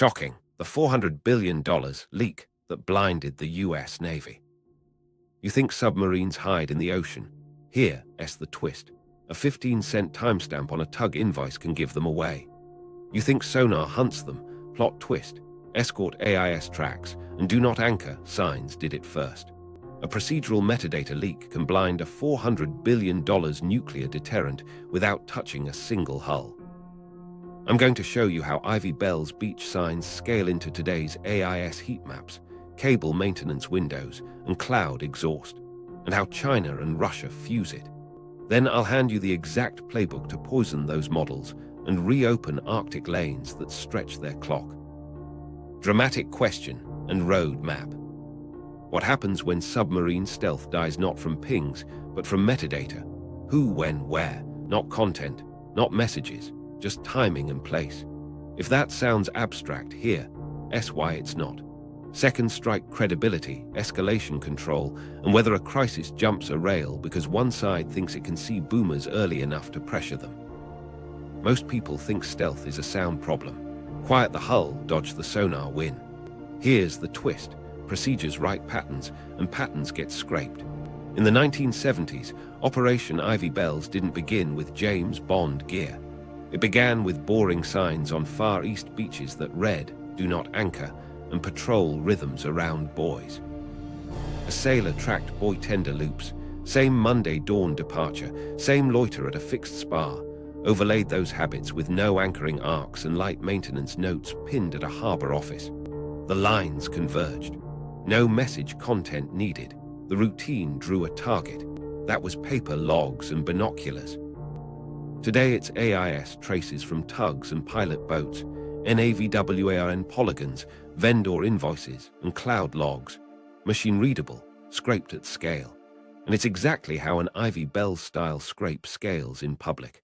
Shocking, the $400 billion leak that blinded the US Navy. You think submarines hide in the ocean? Here's the twist. A 15-cent timestamp on a tug invoice can give them away. You think sonar hunts them? Plot twist. Escort AIS tracks and do not anchor signs did it first. A procedural metadata leak can blind a $400 billion nuclear deterrent without touching a single hull. I'm going to show you how Ivy Bell's beach signs scale into today's AIS heat maps, cable maintenance windows, and cloud exhaust, and how China and Russia fuse it. Then I'll hand you the exact playbook to poison those models and reopen Arctic lanes that stretch their clock. Dramatic question and road map. What happens when submarine stealth dies not from pings, but from metadata? Who, when, where? Not content, not messages, just timing and place. If that sounds abstract, here's why it's not. Second strike credibility, escalation control, and whether a crisis jumps a rail because one side thinks it can see boomers early enough to pressure them. Most people think stealth is a sound problem. Quiet the hull, dodge the sonar, win. Here's the twist. Procedures write patterns, and patterns get scraped. In the 1970s, Operation Ivy Bells didn't begin with James Bond gear. It began with boring signs on Far East beaches that read, "Do not anchor," and patrol rhythms around buoys. A sailor tracked buoy tender loops, same Monday dawn departure, same loiter at a fixed spar, overlaid those habits with no anchoring arcs and light maintenance notes pinned at a harbor office. The lines converged. No message content needed. The routine drew a target. That was paper logs and binoculars. Today it's AIS traces from tugs and pilot boats, NAVWARN polygons, vendor invoices, and cloud logs. Machine-readable, scraped at scale. And it's exactly how an Ivy Bell-style scrape scales in public.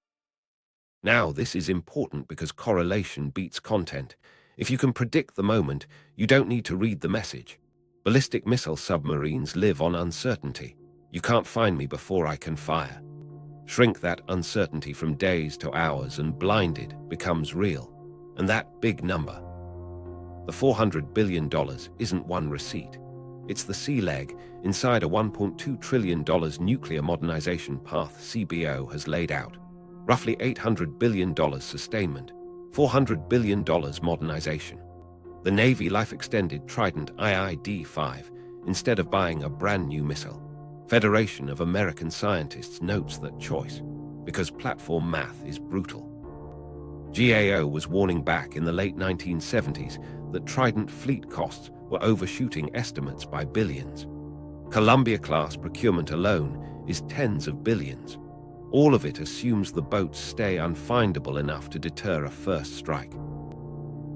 Now, this is important because correlation beats content. If you can predict the moment, you don't need to read the message. Ballistic missile submarines live on uncertainty. You can't find me before I can fire. Shrink that uncertainty from days to hours and blinded becomes real. And that big number. The $400 billion isn't one receipt. It's the sea leg inside a $1.2 trillion nuclear modernization path CBO has laid out. Roughly $800 billion sustainment, $400 billion modernization. The Navy life-extended Trident IID-5 instead of buying a brand new missile. Federation of American Scientists notes that choice, because platform math is brutal. GAO was warning back in the late 1970s that Trident fleet costs were overshooting estimates by billions. Columbia-class procurement alone is tens of billions. All of it assumes the boats stay unfindable enough to deter a first strike.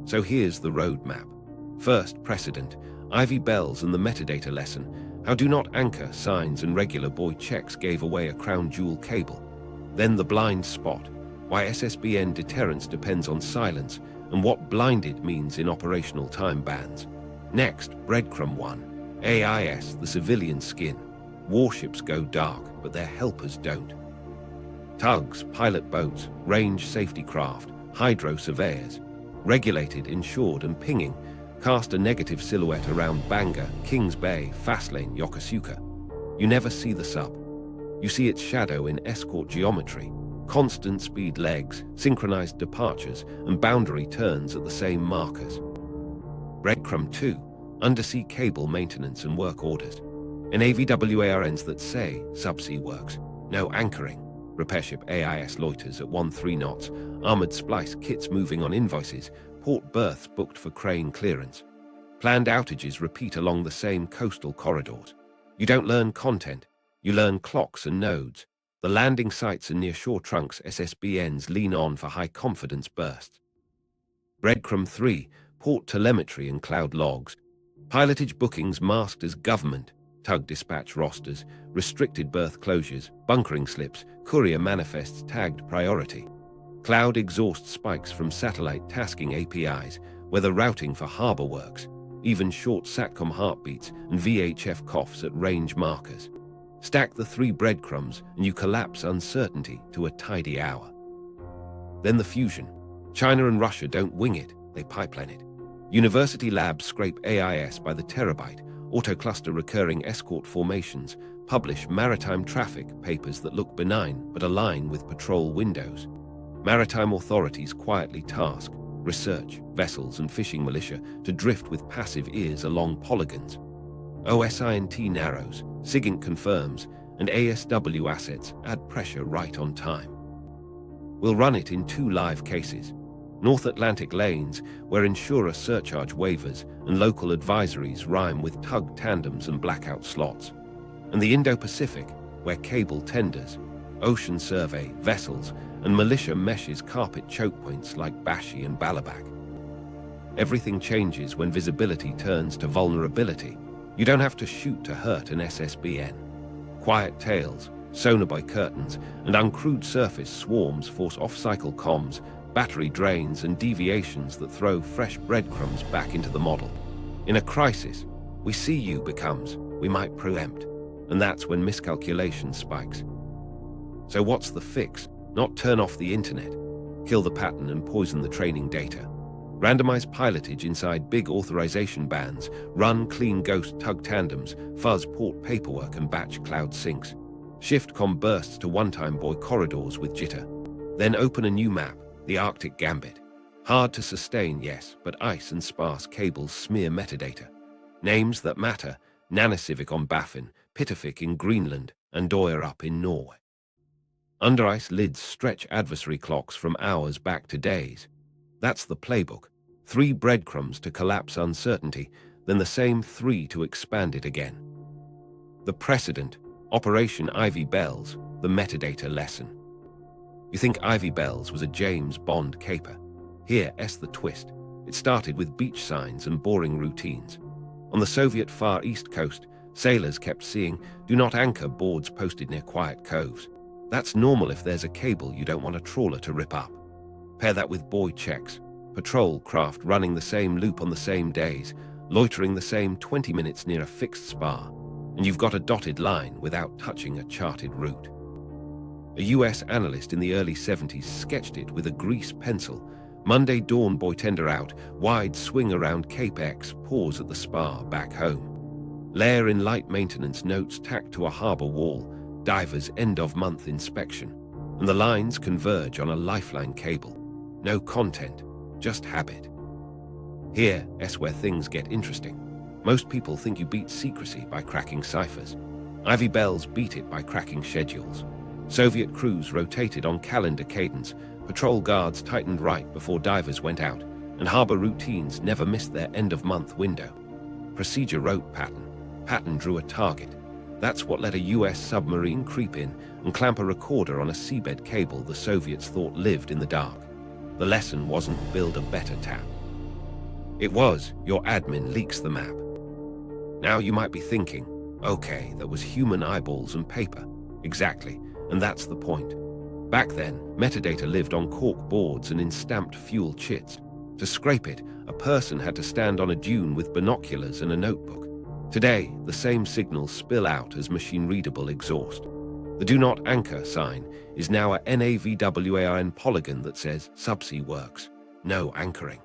So here's the roadmap. First precedent, Ivy Bells and the metadata lesson, how do not anchor signs and regular buoy checks gave away a crown jewel cable. Then the blind spot, why SSBN deterrence depends on silence and what blinded means in operational time bands. Next, Breadcrumb 1, AIS, the civilian skin. Warships go dark, but their helpers don't. Tugs, pilot boats, range safety craft, hydro surveyors, regulated, insured, and pinging, cast a negative silhouette around Bangor, Kings Bay, Fastlane, Yokosuka. You never see the sub. You see its shadow in escort geometry, constant speed legs, synchronized departures, and boundary turns at the same markers. Breadcrumb 2, undersea cable maintenance and work orders. NAVWARNs that say subsea works, no anchoring. Repair ship AIS loiters at 13 knots, armored splice kits moving on invoices, port berths booked for crane clearance. Planned outages repeat along the same coastal corridors. You don't learn content, you learn clocks and nodes. The landing sites and nearshore trunks SSBNs lean on for high-confidence bursts. Breadcrumb 3, port telemetry and cloud logs. Pilotage bookings masked as government. Tug dispatch rosters, restricted berth closures, bunkering slips, courier manifests tagged priority. Cloud exhaust spikes from satellite tasking APIs, weather routing for harbor works, even short SATCOM heartbeats and VHF coughs at range markers. Stack the 3 breadcrumbs and you collapse uncertainty to a tidy hour. Then the fusion. China and Russia don't wing it, they pipeline it. University labs scrape AIS by the terabyte, autocluster recurring escort formations, publish maritime traffic papers that look benign but align with patrol windows. Maritime authorities quietly task research, vessels and fishing militia to drift with passive ears along polygons. OSINT narrows, SIGINT confirms, and ASW assets add pressure right on time. We'll run it in 2 live cases. North Atlantic lanes, where insurer surcharge waivers and local advisories rhyme with tug tandems and blackout slots. And the Indo-Pacific, where cable tenders, ocean survey, vessels, and militia meshes carpet choke points like Bashi and Balabac. Everything changes when visibility turns to vulnerability. You don't have to shoot to hurt an SSBN. Quiet tails, sonar by curtains, and uncrewed surface swarms force off-cycle comms, battery drains, and deviations that throw fresh breadcrumbs back into the model. In a crisis, we see you becomes, we might preempt, and that's when miscalculation spikes. So what's the fix? Not turn off the internet, kill the pattern and poison the training data. Randomize pilotage inside big authorization bands, run clean ghost tug tandems, fuzz port paperwork and batch cloud syncs. Shift com bursts to one-time buoy corridors with jitter. Then open a new map, the Arctic Gambit. Hard to sustain, yes, but ice and sparse cables smear metadata. Names that matter, Nanisivik on Baffin, Pituffik in Greenland, and Doyer up in Norway. Under ice lids stretch adversary clocks from hours back to days. That's the playbook. 3 breadcrumbs to collapse uncertainty, then the same 3 to expand it again. The precedent, Operation Ivy Bells, the metadata lesson. You think Ivy Bells was a James Bond caper? Here, the twist. It started with beach signs and boring routines. On the Soviet Far East coast, sailors kept seeing "Do not anchor" boards posted near quiet coves. That's normal if there's a cable you don't want a trawler to rip up. Pair that with buoy checks, patrol craft running the same loop on the same days, loitering the same 20 minutes near a fixed spar, and you've got a dotted line without touching a charted route. A US analyst in the early 70s sketched it with a grease pencil. Monday dawn buoy tender out, wide swing around Cape X, pause at the spar back home. Layer in light maintenance notes tacked to a harbor wall, divers end-of-month inspection, and the lines converge on a lifeline cable. No content, just habit. Here's where things get interesting. Most people think you beat secrecy by cracking ciphers. Ivy Bells beat it by cracking schedules. Soviet crews rotated on calendar cadence, patrol guards tightened right before divers went out, and harbor routines never missed their end-of-month window. Procedure wrote pattern. Pattern drew a target. That's what let a US submarine creep in and clamp a recorder on a seabed cable the Soviets thought lived in the dark. The lesson wasn't build a better tap. It was, your admin leaks the map. Now you might be thinking, okay, that was human eyeballs and paper. Exactly, and that's the point. Back then, metadata lived on cork boards and in stamped fuel chits. To scrape it, a person had to stand on a dune with binoculars and a notebook. Today, the same signals spill out as machine-readable exhaust. The Do Not Anchor sign is now a NAVWARN polygon that says subsea works, no anchoring.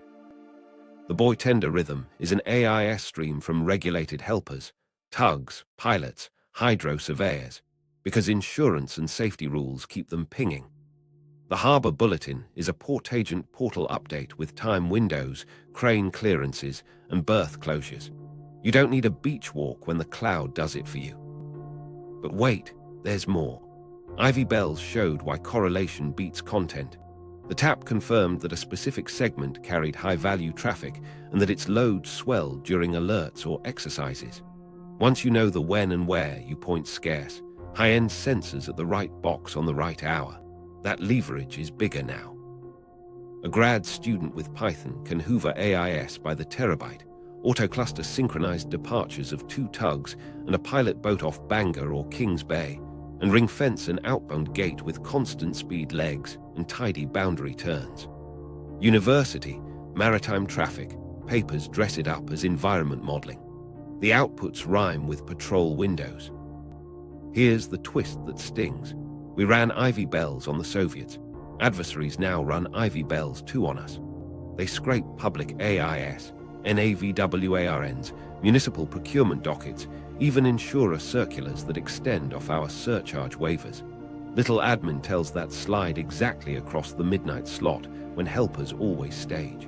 The buoy tender rhythm is an AIS stream from regulated helpers, tugs, pilots, hydro surveyors, because insurance and safety rules keep them pinging. The Harbour Bulletin is a port agent portal update with time windows, crane clearances, and berth closures. You don't need a beach walk when the cloud does it for you. But wait, there's more. Ivy Bells showed why correlation beats content. The tap confirmed that a specific segment carried high-value traffic and that its load swelled during alerts or exercises. Once you know the when and where, you point scarce, high-end sensors at the right box on the right hour. That leverage is bigger now. A grad student with Python can hoover AIS by the terabyte, autocluster synchronized departures of 2 tugs and a pilot boat off Bangor or Kings Bay, and ring-fence an outbound gate with constant speed legs and tidy boundary turns. University, maritime traffic, papers dress it up as environment modeling. The outputs rhyme with patrol windows. Here's the twist that stings. We ran Ivy Bells on the Soviets. Adversaries now run Ivy Bells too on us. They scrape public AIS, NAVWARNs, municipal procurement dockets, even insurer circulars that extend off our surcharge waivers. Little admin tells that slide exactly across the midnight slot when helpers always stage.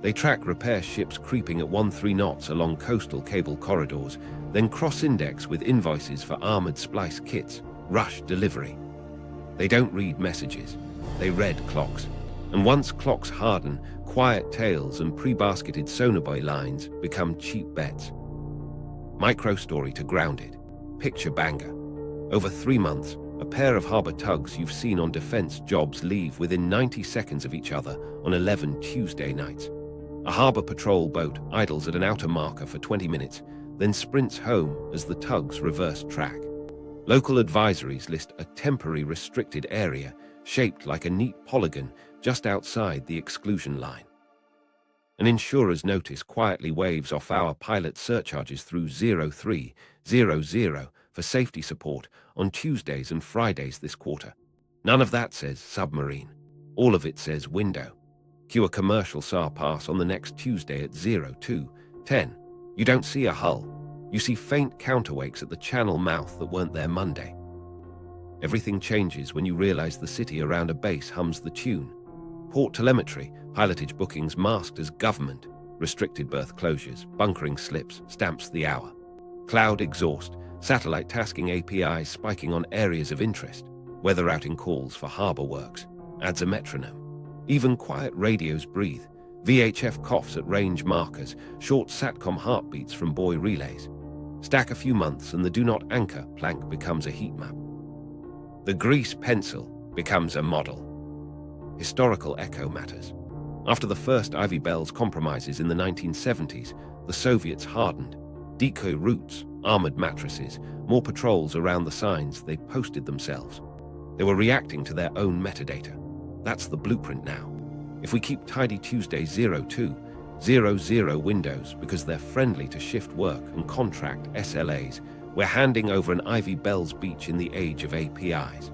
They track repair ships creeping at 13 knots along coastal cable corridors, then cross-index with invoices for armored splice kits, rush delivery. They don't read messages, they read clocks. And once clocks harden, quiet tails and pre-basketed sonar lines become cheap bets. Micro-story to grounded. Picture Bangor. Over 3 months, a pair of harbour tugs you've seen on defence jobs leave within 90 seconds of each other on 11 Tuesday nights. A harbour patrol boat idles at an outer marker for 20 minutes, then sprints home as the tugs reverse track. Local advisories list a temporary restricted area shaped like a neat polygon just outside the exclusion line. An insurer's notice quietly waves off our pilot surcharges through 0300 for safety support on Tuesdays and Fridays this quarter. None of that says submarine. All of it says window. Cue a commercial SAR pass on the next Tuesday at 0210. You don't see a hull. You see faint counterweights at the channel mouth that weren't there Monday. Everything changes when you realize the city around a base hums the tune. Port telemetry, pilotage bookings masked as government, restricted berth closures, bunkering slips, stamps the hour. Cloud exhaust, satellite tasking APIs spiking on areas of interest, weather outing calls for harbour works, adds a metronome. Even quiet radios breathe, VHF coughs at range markers, short SATCOM heartbeats from buoy relays. Stack a few months and the do not anchor plank becomes a heat map. The grease pencil becomes a model. Historical echo matters. After the first Ivy Bells compromises in the 1970s, the Soviets hardened. Decoy routes, armored mattresses, more patrols around the signs they posted themselves. They were reacting to their own metadata. That's the blueprint now. If we keep tidy Tuesday 0200 windows because they're friendly to shift work and contract SLAs, we're handing over an Ivy Bells beach in the age of APIs.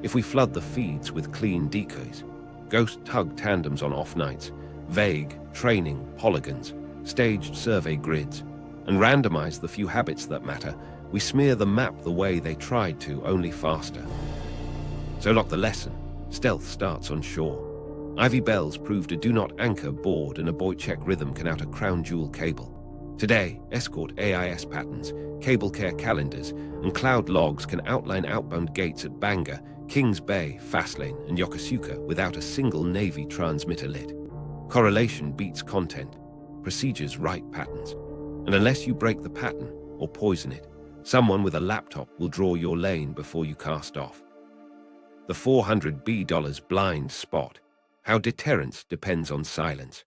If we flood the feeds with clean decoys, ghost tug tandems on off nights, vague training polygons, staged survey grids, and randomize the few habits that matter, we smear the map the way they tried to, only faster. So lock the lesson. Stealth starts on shore. Ivy Bells proved a do not anchor board and a buoy check rhythm can out a crown jewel cable. Today, escort AIS patterns, cable care calendars, and cloud logs can outline outbound gates at Bangor, Kings Bay, Fastlane, and Yokosuka without a single Navy transmitter lit. Correlation beats content. Procedures write patterns. And unless you break the pattern or poison it, someone with a laptop will draw your lane before you cast off. The $400 blind spot. How deterrence depends on silence.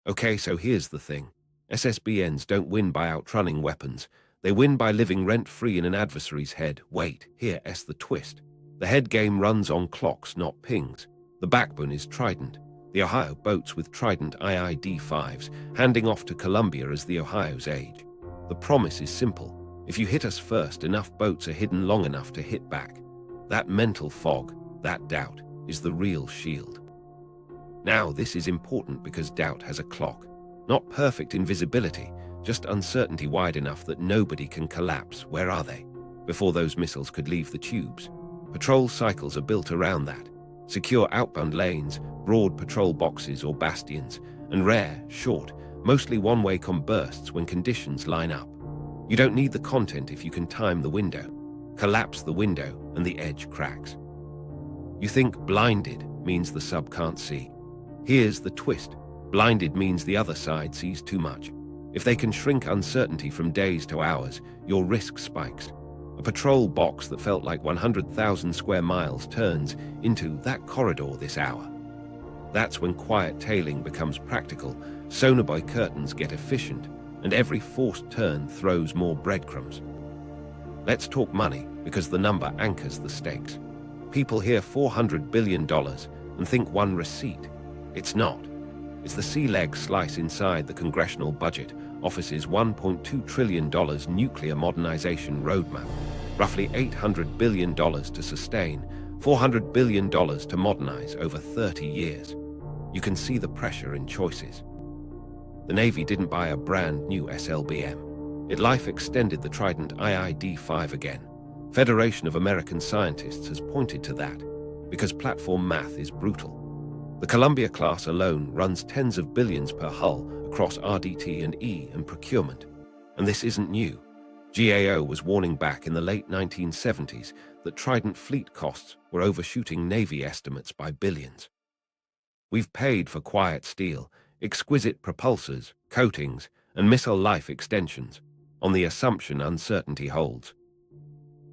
Okay, so here's the thing. SSBNs don't win by outrunning weapons. They win by living rent-free in an adversary's head. Wait, here's the twist. The head game runs on clocks, not pings. The backbone is Trident. The Ohio boats with Trident IID-5s, handing off to Columbia as the Ohio's age. The promise is simple. If you hit us first, enough boats are hidden long enough to hit back. That mental fog, that doubt, is the real shield. Now, this is important because doubt has a clock. Not perfect invisibility, just uncertainty wide enough that nobody can collapse. Where are they? Before those missiles could leave the tubes. Patrol cycles are built around that. Secure outbound lanes, broad patrol boxes or bastions, and rare, short, mostly one-way bursts when conditions line up. You don't need the content if you can time the window. Collapse the window and the edge cracks. You think blinded means the sub can't see. Here's the twist. Blinded means the other side sees too much. If they can shrink uncertainty from days to hours, your risk spikes. A patrol box that felt like 100,000 square miles turns into that corridor this hour. That's when quiet tailing becomes practical, sonar curtains get efficient, and every forced turn throws more breadcrumbs. Let's talk money, because the number anchors the stakes. People hear $400 billion and think one receipt. It's not. It's the sea leg slice inside the congressional budget office's $1.2 trillion nuclear modernization roadmap. Roughly $800 billion to sustain, $400 billion to modernize over 30 years. You can see the pressure in choices. The Navy didn't buy a brand new SLBM. It life extended the Trident IID-5 again. Federation of American Scientists has pointed to that, because platform math is brutal. The Columbia class alone runs tens of billions per hull across RDT&E and procurement. And this isn't new. GAO was warning back in the late 1970s that Trident fleet costs were overshooting Navy estimates by billions. We've paid for quiet steel, exquisite propulsors, coatings, and missile life extensions, on the assumption uncertainty holds.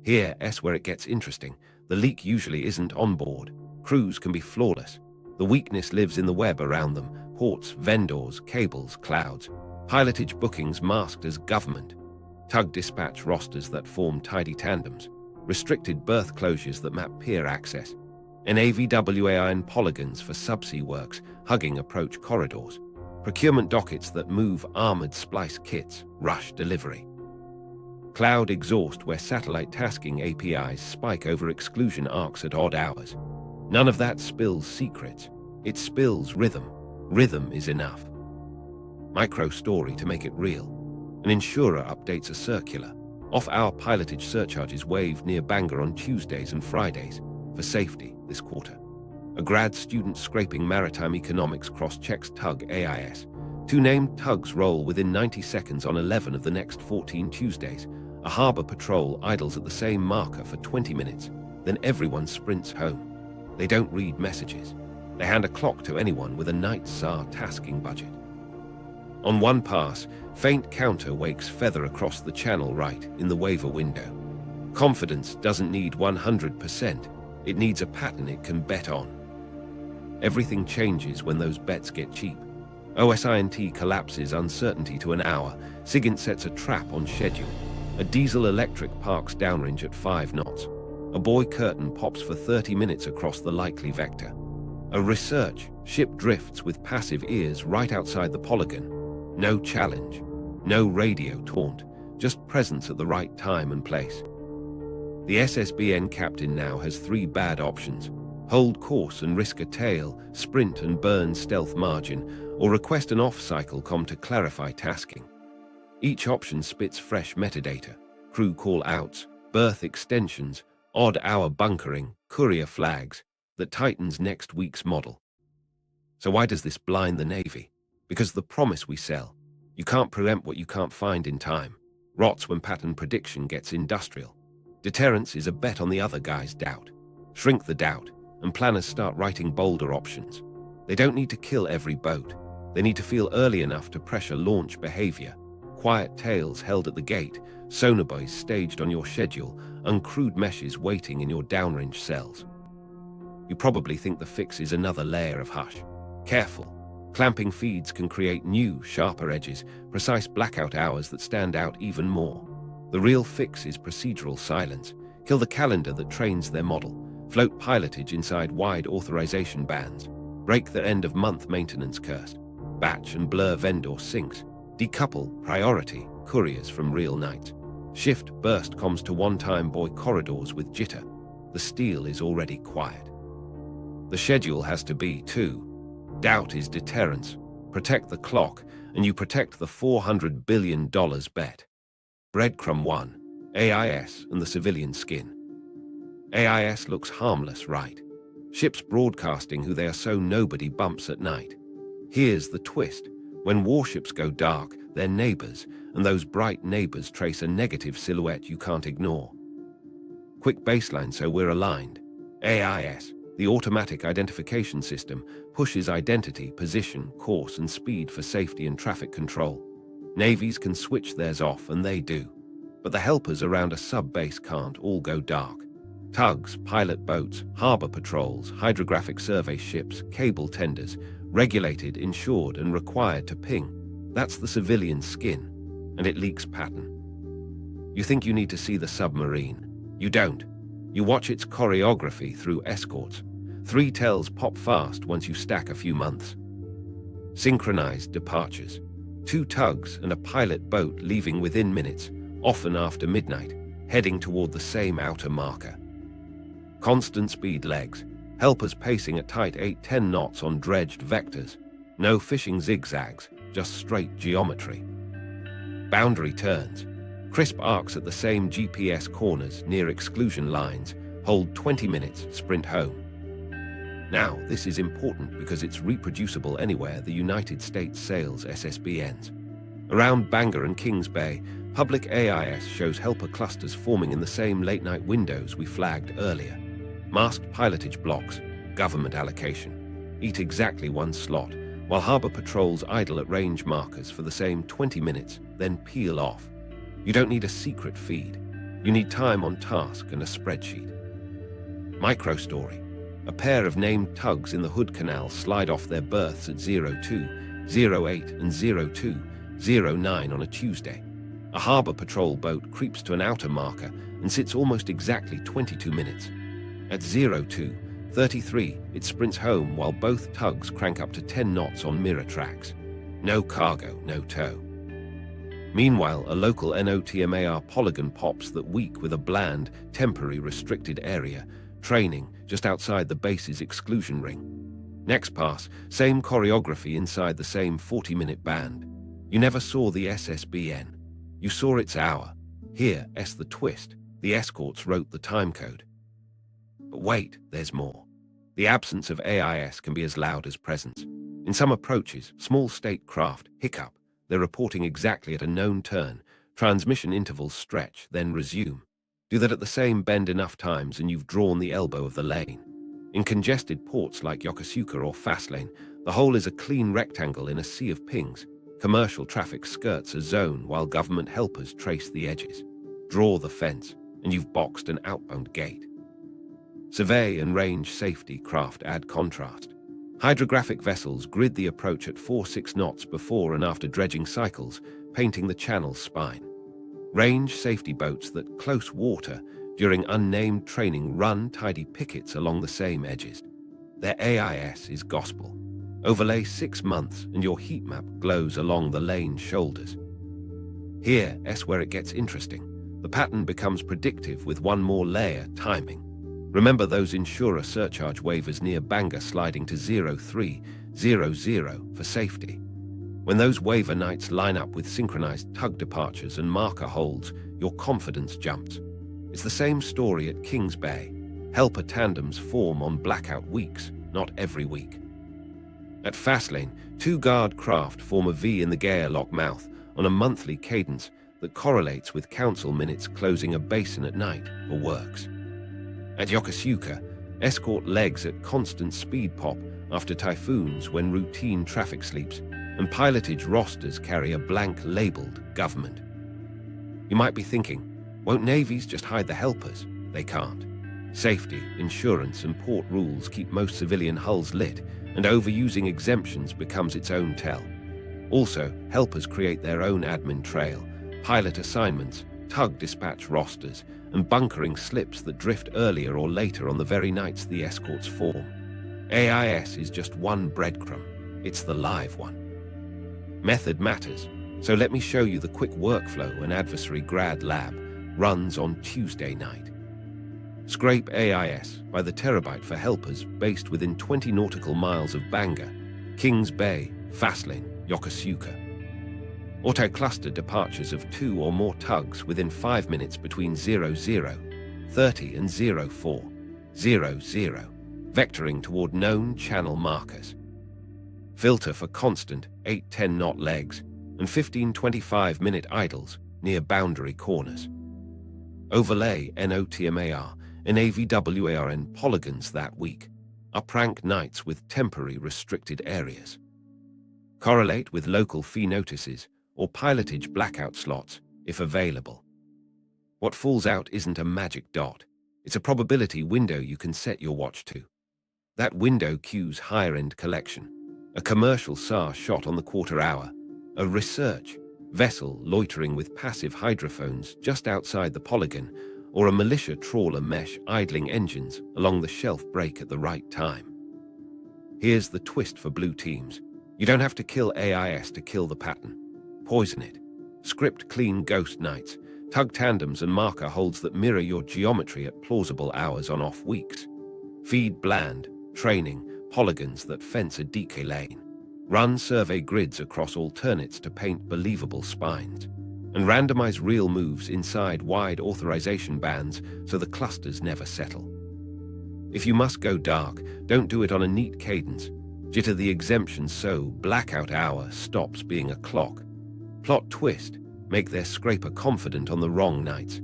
Here's where it gets interesting. The leak usually isn't on board. Crews can be flawless. The weakness lives in the web around them: ports, vendors, cables, clouds, pilotage bookings masked as government, tug dispatch rosters that form tidy tandems, restricted berth closures that map pier access, and AVWAIN polygons for subsea works hugging approach corridors, procurement dockets that move armored splice kits, rush delivery. Cloud exhaust where satellite tasking APIs spike over exclusion arcs at odd hours. None of that spills secrets. It spills rhythm. Rhythm is enough. Micro story to make it real. An insurer updates a circular. Off-hour pilotage surcharges waived near Bangor on Tuesdays and Fridays for safety this quarter. A grad student scraping maritime economics cross-checks tug AIS. 2 named tugs roll within 90 seconds on 11 of the next 14 Tuesdays. A harbor patrol idles at the same marker for 20 minutes. Then everyone sprints home. They don't read messages. They hand a clock to anyone with a night SAR tasking budget. On one pass, faint counter wakes feather across the channel right in the waiver window. Confidence doesn't need 100%. It needs a pattern it can bet on. Everything changes when those bets get cheap. OSINT collapses uncertainty to an hour. SIGINT sets a trap on schedule. A diesel-electric parks downrange at 5 knots. A buoy curtain pops for 30 minutes across the likely vector. A research ship drifts with passive ears right outside the polygon. No challenge, no radio taunt, just presence at the right time and place. The SSBN captain now has 3 bad options: hold course and risk a tail, sprint and burn stealth margin, or request an off-cycle com to clarify tasking. Each option spits fresh metadata: crew call-outs, berth extensions, odd-hour bunkering, courier flags, that tightens next week's model. So why does this blind the Navy? Because the promise we sell: you can't preempt what you can't find in time, rots when pattern prediction gets industrial. Deterrence is a bet on the other guy's doubt. Shrink the doubt, and planners start writing bolder options. They don't need to kill every boat. They need to feel early enough to pressure launch behavior. Quiet tails held at the gate, sonar buoys staged on your schedule, uncrewed meshes waiting in your downrange cells. You probably think the fix is another layer of hush. Careful. Clamping feeds can create new, sharper edges, precise blackout hours that stand out even more. The real fix is procedural silence. Kill the calendar that trains their model. Float pilotage inside wide authorization bands. Break the end-of-month maintenance curse. Batch and blur vendor syncs. Decouple priority couriers from real nights. Shift burst comms to one-time buoy corridors with jitter. The steel is already quiet. The schedule has to be, too. Doubt is deterrence. Protect the clock, and you protect the $400 billion bet. Breadcrumb 1, AIS and the civilian skin. AIS looks harmless, right? Ships broadcasting who they are so nobody bumps at night. Here's the twist. When warships go dark, they're neighbors, and those bright neighbors trace a negative silhouette you can't ignore. Quick baseline so we're aligned. AIS, the automatic identification system, pushes identity, position, course, and speed for safety and traffic control. Navies can switch theirs off, and they do. But the helpers around a sub-base can't all go dark. Tugs, pilot boats, harbor patrols, hydrographic survey ships, cable tenders, regulated, insured, and required to ping. That's the civilian skin, and it leaks pattern. You think you need to see the submarine. You don't. You watch its choreography through escorts. 3 tells pop fast once you stack a few months. Synchronized departures. 2 tugs and a pilot boat leaving within minutes, often after midnight, heading toward the same outer marker. Constant speed legs, helpers pacing at tight 8-10 knots on dredged vectors. No fishing zigzags, just just straight geometry. Boundary turns. Crisp arcs at the same GPS corners near exclusion lines hold 20 minutes sprint home. Now, this is important because it's reproducible anywhere the United States sails SSBNs. Around Bangor and Kings Bay, public AIS shows helper clusters forming in the same late-night windows we flagged earlier. Masked pilotage blocks, government allocation, eat exactly one slot, while harbor patrols idle at range markers for the same 20 minutes, then peel off. You don't need a secret feed. You need time on task and a spreadsheet. Microstory. A pair of named tugs in the Hood Canal slide off their berths at 02, 08 and 02, 09 on a Tuesday. A harbor patrol boat creeps to an outer marker and sits almost exactly 22 minutes. At 02:33, it sprints home while both tugs crank up to 10 knots on mirror tracks. No cargo, no tow. Meanwhile, a local NOTMAR polygon pops that week with a bland, temporary restricted area, training just outside the base's exclusion ring. Next pass, same choreography inside the same 40-minute band. You never saw the SSBN. You saw its hour. Here, the twist. The escorts wrote the timecode. But wait, there's more. The absence of AIS can be as loud as presence. In some approaches, small state craft hiccup. They're reporting exactly at a known turn. Transmission intervals stretch, then resume. Do that at the same bend enough times and you've drawn the elbow of the lane. In congested ports like Yokosuka or Fastlane, the whole is a clean rectangle in a sea of pings. Commercial traffic skirts a zone while government helpers trace the edges. Draw the fence, and you've boxed an outbound gate. Survey and range safety craft add contrast. Hydrographic vessels grid the approach at 4-6 knots before and after dredging cycles, painting the channel's spine. Range safety boats that close water during unnamed training run tidy pickets along the same edges. Their AIS is gospel. Overlay 6 months and your heat map glows along the lane's shoulders. Here's where it gets interesting. The pattern becomes predictive with one more layer, timing. Remember those insurer surcharge waivers near Bangor sliding to 0300 for safety. When those waiver nights line up with synchronized tug departures and marker holds, your confidence jumps. It's the same story at Kings Bay. Helper tandems form on blackout weeks, not every week. At Fastlane, 2 guard craft form a V in the gear lock mouth on a monthly cadence that correlates with council minutes closing a basin at night for works. At Yokosuka, escort legs at constant speed pop after typhoons when routine traffic sleeps, and pilotage rosters carry a blank labeled government. You might be thinking, won't navies just hide the helpers? They can't. Safety, insurance, and port rules keep most civilian hulls lit, and overusing exemptions becomes its own tell. Also, helpers create their own admin trail, pilot assignments, tug dispatch rosters, and bunkering slips that drift earlier or later on the very nights the escorts form. AIS is just one breadcrumb. It's the live one. Method matters, so let me show you the quick workflow an Adversary grad lab runs on Tuesday night. Scrape AIS by the terabyte for helpers based within 20 nautical miles of Bangor, Kings Bay, Fastlane, Yokosuka. Auto-cluster departures of 2 or more tugs within 5 minutes between 00:30 and 04:00, vectoring toward known channel markers. Filter for constant 8-10 knot legs and 15-25-minute idles near boundary corners. Overlay NOTMAR and AVWARN polygons that week. Uprank nights with temporary restricted areas. Correlate with local fee notices or pilotage blackout slots if available. What falls out isn't a magic dot. It's a probability window you can set your watch to. That window cues higher-end collection. A commercial SAR shot on the quarter hour, a research vessel loitering with passive hydrophones just outside the polygon, or a militia trawler mesh idling engines along the shelf break at the right time. Here's the twist for blue teams. You don't have to kill AIS to kill the pattern. Poison it. Script clean ghost nights, tug tandems and marker holds that mirror your geometry at plausible hours on off weeks. Feed bland, training, polygons that fence a decay lane. Run survey grids across alternates to paint believable spines, and randomize real moves inside wide authorization bands so the clusters never settle. If you must go dark, don't do it on a neat cadence. Jitter the exemptions so blackout hour stops being a clock. Plot twist, make their scraper confident on the wrong nights.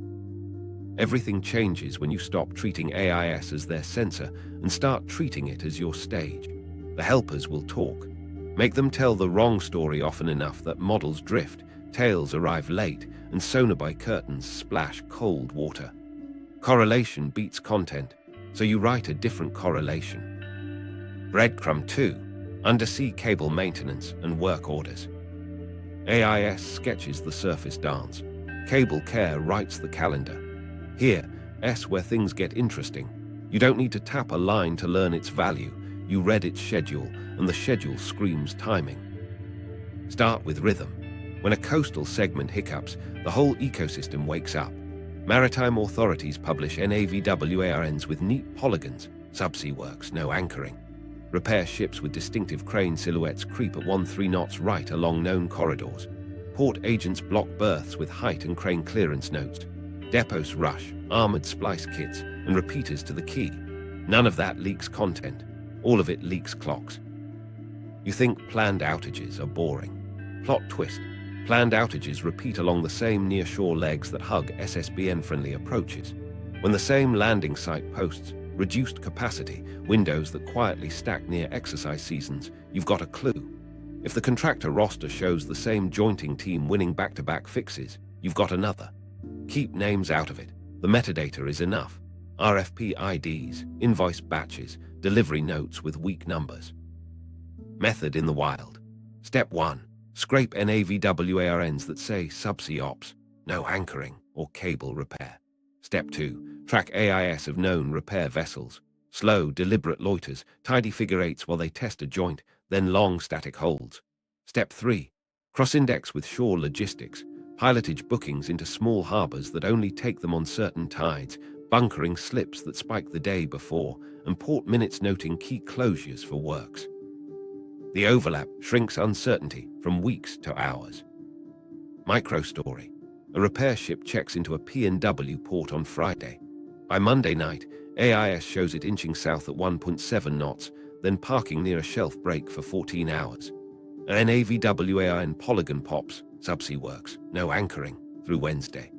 Everything changes when you stop treating AIS as their sensor and start treating it as your stage. The helpers will talk. Make them tell the wrong story often enough that models drift, tails arrive late, and sonar curtains splash cold water. Correlation beats content, so you write a different correlation. Breadcrumb 2, Undersea cable maintenance and work orders. AIS sketches the surface dance. Cable care writes the calendar. Here, S where things get interesting. You don't need to tap a line to learn its value. You read its schedule, and the schedule screams timing. Start with rhythm. When a coastal segment hiccups, the whole ecosystem wakes up. Maritime authorities publish NAVWARNs with neat polygons. Subsea works, no anchoring. Repair ships with distinctive crane silhouettes creep at 13 knots right along known corridors. Port agents block berths with height and crane clearance notes. Depots rush, armored splice kits, and repeaters to the quay. None of that leaks content. All of it leaks clocks. You think planned outages are boring. Plot twist. Planned outages repeat along the same nearshore legs that hug SSBN-friendly approaches. When the same landing site posts reduced capacity, windows that quietly stack near exercise seasons, you've got a clue. If the contractor roster shows the same jointing team winning back-to-back fixes, you've got another. Keep names out of it. The metadata is enough. RFP IDs, invoice batches, delivery notes with weak numbers. Method in the wild. Step 1. Scrape NAVWARNs that say subsea ops, no anchoring, or cable repair. Step 2. Track AIS of known repair vessels. Slow, deliberate loiters, tidy figure eights while they test a joint, then long static holds. Step 3. Cross-index with shore logistics. Pilotage bookings into small harbors that only take them on certain tides, bunkering slips that spike the day before, and port minutes noting key closures for works. The overlap shrinks uncertainty from weeks to hours. Microstory. A repair ship checks into a P&W port on Friday. By Monday night, AIS shows it inching south at 1.7 knots, then parking near a shelf break for 14 hours. An NAVWARN polygon pops, subsea works, no anchoring, through Wednesday.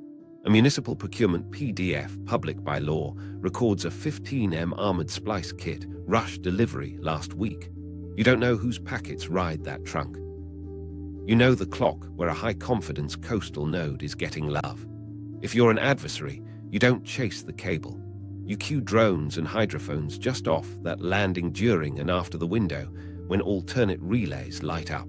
A municipal procurement PDF, public by law, records a 15M armored splice kit, rush delivery last week. You don't know whose packets ride that trunk. You know the clock where a high-confidence coastal node is getting love. If you're an adversary, you don't chase the cable. You cue drones and hydrophones just off that landing during and after the window when alternate relays light up.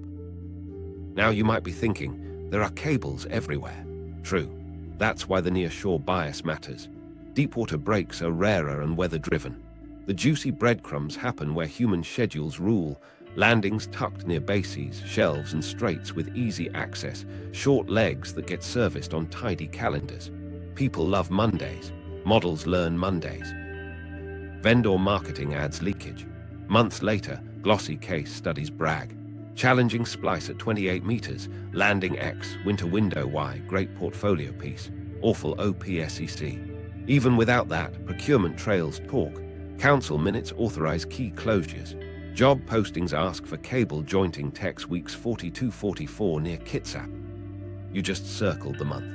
Now you might be thinking, there are cables everywhere. True. That's why the near-shore bias matters. Deepwater breaks are rarer and weather-driven. The juicy breadcrumbs happen where human schedules rule, landings tucked near bases, shelves and straits with easy access, short legs that get serviced on tidy calendars. People love Mondays. Models learn Mondays. Vendor marketing adds leakage. Months later, glossy case studies brag. Challenging splice at 28 meters, landing X, winter window Y, great portfolio piece. Awful OPSEC. Even without that, procurement trails talk. Council minutes authorize key closures. Job postings ask for cable jointing techs weeks 42-44 near Kitsap. You just circled the month.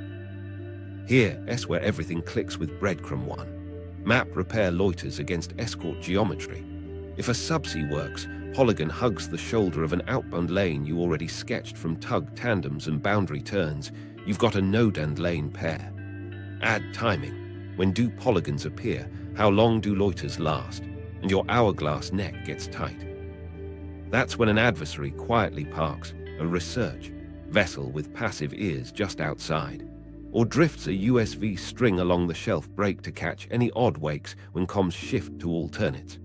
Here, S where everything clicks with Breadcrumb 1. Map repair loiters against escort geometry. If a subsea works, polygon hugs the shoulder of an outbound lane you already sketched from tug tandems and boundary turns, you've got a node and lane pair. Add timing. When do polygons appear? How long do loiters last? And your hourglass neck gets tight. That's when an adversary quietly parks a research vessel with passive ears just outside, or drifts a USV string along the shelf break to catch any odd wakes when comms shift to alternates.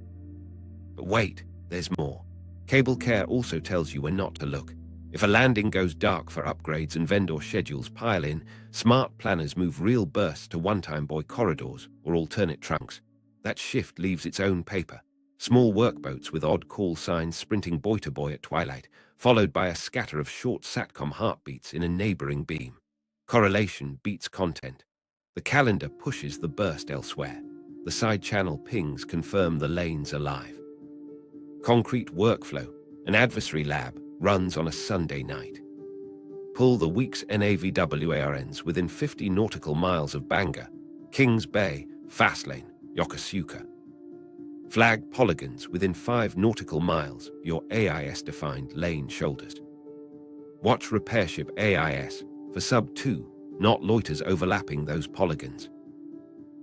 But wait, there's more. Cable care also tells you when not to look. If a landing goes dark for upgrades and vendor schedules pile in, smart planners move real bursts to one-time buoy corridors or alternate trunks. That shift leaves its own paper. Small workboats with odd call signs sprinting buoy to buoy at twilight, followed by a scatter of short SATCOM heartbeats in a neighboring beam. Correlation beats content. The calendar pushes the burst elsewhere. The side-channel pings confirm the lane's alive. Concrete workflow. An adversary lab runs on a Sunday night. Pull the week's NAVWARNs within 50 nautical miles of Bangor, Kings Bay, Fastlane, Yokosuka. Flag polygons within 5 nautical miles, your AIS-defined lane shoulders. Watch repair ship AIS for sub-2, not loiters overlapping those polygons.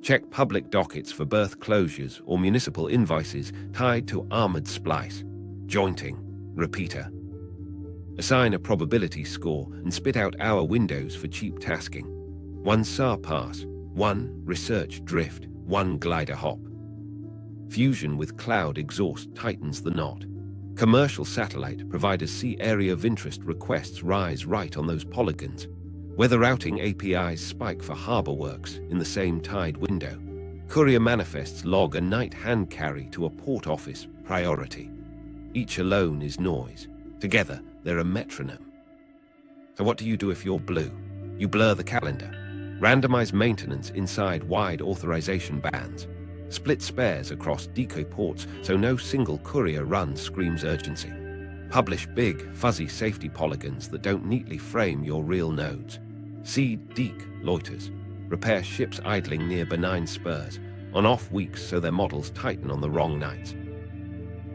Check public dockets for berth closures or municipal invoices tied to armored splice, jointing, repeater. Assign a probability score and spit out hour windows for cheap tasking. 1 SAR pass, 1 research drift, 1 glider hop. Fusion with cloud exhaust tightens the knot. Commercial satellite providers see area of interest requests rise right on those polygons. Weather routing APIs spike for harbor works in the same tide window. Courier manifests log a night hand carry to a port office priority. Each alone is noise. Together, they're a metronome. So what do you do if you're blue? You blur the calendar. Randomize maintenance inside wide authorization bands. Split spares across decoy ports so no single courier run screams urgency. Publish big, fuzzy safety polygons that don't neatly frame your real nodes. Seed deek loiters. Repair ships idling near benign spurs on off weeks so their models tighten on the wrong nights.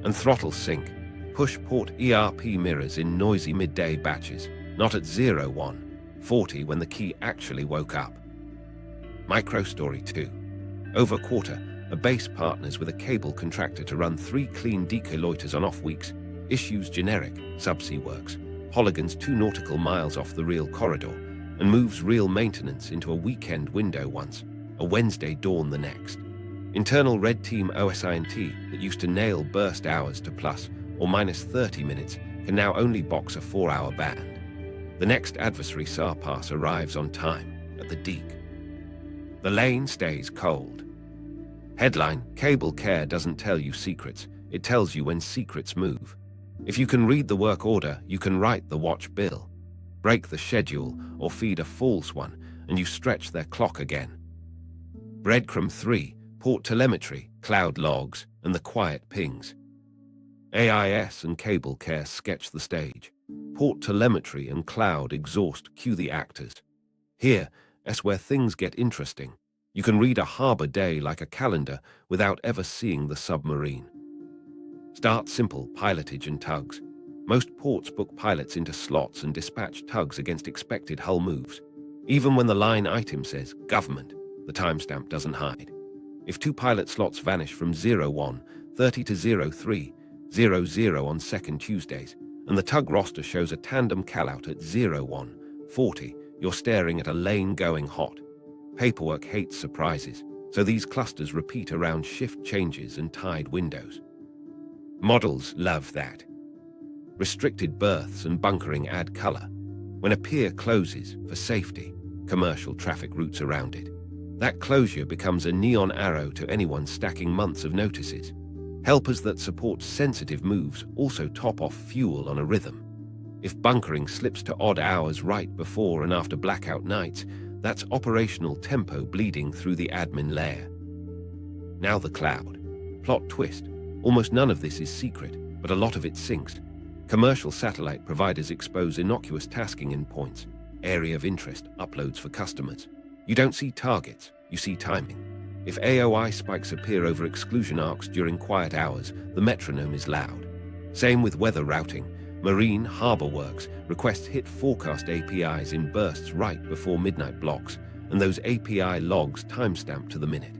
And throttle sync. Push port ERP mirrors in noisy midday batches, not at 01:40 when the key actually woke up. Microstory 2. Over quarter, a base partners with a cable contractor to run 3 clean decoy loiters on off weeks, issues generic subsea works, polygons 2 nautical miles off the real corridor, and moves real maintenance into a weekend window once, a Wednesday dawn the next. Internal red team OSINT that used to nail burst hours to plus or minus 30 minutes can now only box a 4-hour band. The next adversary SAR pass arrives on time at the deek. The lane stays cold. Headline: Cable Care doesn't tell you secrets, it tells you when secrets move. If you can read the work order, you can write the watch bill. Break the schedule or feed a false one, and you stretch their clock again. Breadcrumb 3, port telemetry, cloud logs, and the quiet pings. AIS and Cable Care sketch the stage. Port telemetry and cloud exhaust cue the actors. Here, that's where things get interesting. You can read a harbor day like a calendar without ever seeing the submarine. Start simple pilotage and tugs. Most ports book pilots into slots and dispatch tugs against expected hull moves. Even when the line item says government, the timestamp doesn't hide. If 2 pilot slots vanish from 01:30 to 03:00 on second Tuesdays, and the tug roster shows a tandem callout at 01:40, you're staring at a lane going hot. Paperwork hates surprises, so these clusters repeat around shift changes and tide windows. Models love that. Restricted berths and bunkering add color. When a pier closes for safety, commercial traffic routes around it. That closure becomes a neon arrow to anyone stacking months of notices. Helpers that support sensitive moves also top off fuel on a rhythm. If bunkering slips to odd hours right before and after blackout nights, that's operational tempo bleeding through the admin layer. Now the cloud. Plot twist. Almost none of this is secret, but a lot of it sinks. Commercial satellite providers expose innocuous tasking endpoints, area of interest, uploads for customers. You don't see targets, you see timing. If AOI spikes appear over exclusion arcs during quiet hours, the metronome is loud. Same with weather routing. Marine harbor works requests hit forecast APIs in bursts right before midnight blocks, and those API logs timestamp to the minute.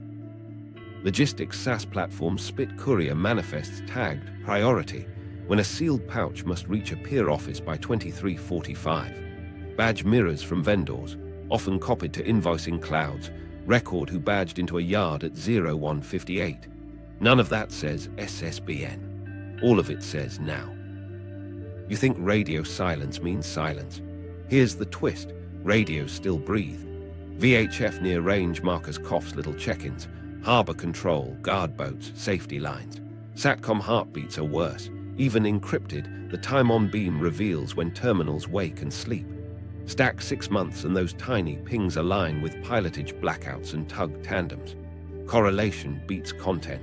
Logistics SaaS platforms spit courier manifests tagged priority when a sealed pouch must reach a pier office by 23:45. Badge mirrors from vendors, often copied to invoicing clouds, record who badged into a yard at 01:58. None of that says SSBN. All of it says now. You think radio silence means silence. Here's the twist. Radios still breathe. VHF near range markers coughs little check-ins. Harbor control, guard boats, safety lines. SATCOM heartbeats are worse. Even encrypted, the time on beam reveals when terminals wake and sleep. Stack 6 months and those tiny pings align with pilotage blackouts and tug tandems. Correlation beats content.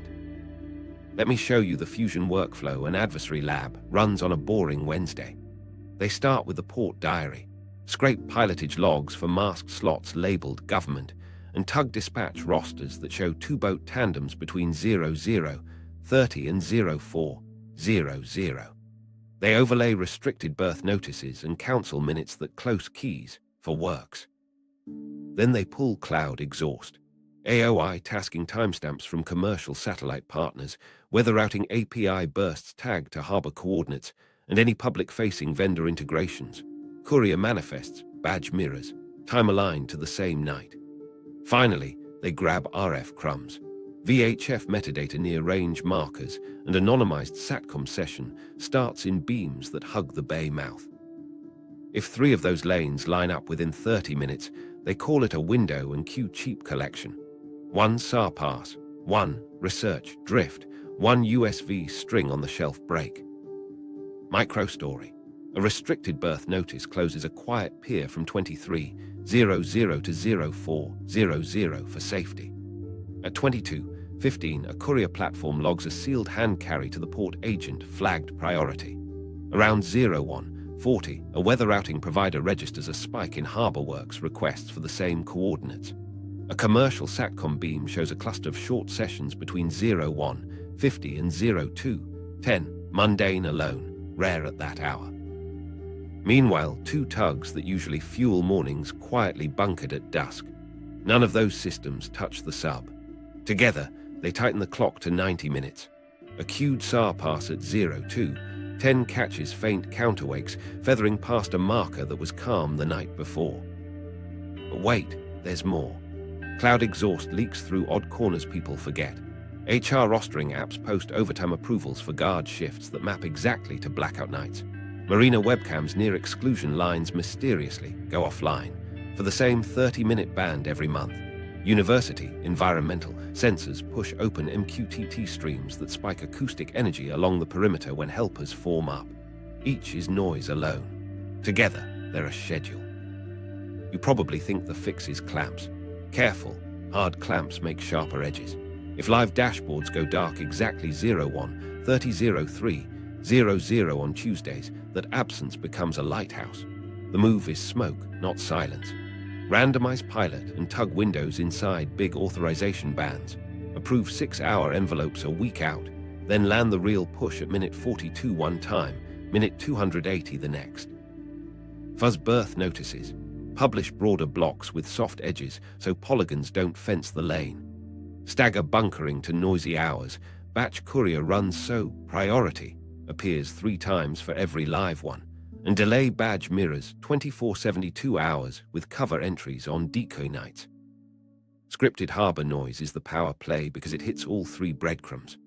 Let me show you the fusion workflow an adversary lab runs on a boring Wednesday. They start with the port diary, scrape pilotage logs for masked slots labeled government, and tug dispatch rosters that show two-boat tandems between 0030 and 0400. They overlay restricted berth notices and council minutes that close keys for works. Then they pull cloud exhaust, AOI tasking timestamps from commercial satellite partners, weather routing API bursts tagged to harbor coordinates, and any public-facing vendor integrations, courier manifests, badge mirrors, time aligned to the same night. Finally, they grab RF crumbs, VHF metadata near range markers, and anonymized SATCOM session starts in beams that hug the bay mouth. If 3 of those lanes line up within 30 minutes, they call it a window and queue cheap collection. 1 SAR pass, 1 research drift, 1 USV string on the shelf break. Micro story. A restricted berth notice closes a quiet pier from 23:00 to 04:00 for safety. At 22:15, a courier platform logs a sealed hand carry to the port agent flagged priority. Around 01:40, a weather routing provider registers a spike in harbor works requests for the same coordinates. A commercial SATCOM beam shows a cluster of short sessions between 01:50 and 02:10, mundane alone, rare at that hour. Meanwhile, 2 tugs that usually fuel mornings quietly bunkered at dusk. None of those systems touch the sub. Together, they tighten the clock to 90 minutes. A queued SAR pass at 02:10 catches faint counterwakes, feathering past a marker that was calm the night before. But wait, there's more. Cloud exhaust leaks through odd corners people forget. HR rostering apps post overtime approvals for guard shifts that map exactly to blackout nights. Marina webcams near exclusion lines mysteriously go offline for the same 30-minute band every month. University environmental sensors push open MQTT streams that spike acoustic energy along the perimeter when helpers form up. Each is noise alone. Together, they're a schedule. You probably think the fix is clamps. Careful, hard clamps make sharper edges. If live dashboards go dark exactly 01:30:03:00 on Tuesdays, that absence becomes a lighthouse. The move is smoke, not silence. Randomize pilot and tug windows inside big authorization bands. Approve 6-hour envelopes a week out, then land the real push at minute 42 one time, minute 280 the next. Fuzz berth notices. Publish broader blocks with soft edges so polygons don't fence the lane. Stagger bunkering to noisy hours. Batch courier runs so priority appears 3 times for every live one. And delay badge mirrors 24/72 hours with cover entries on decoy nights. Scripted harbor noise is the power play because it hits all 3 breadcrumbs.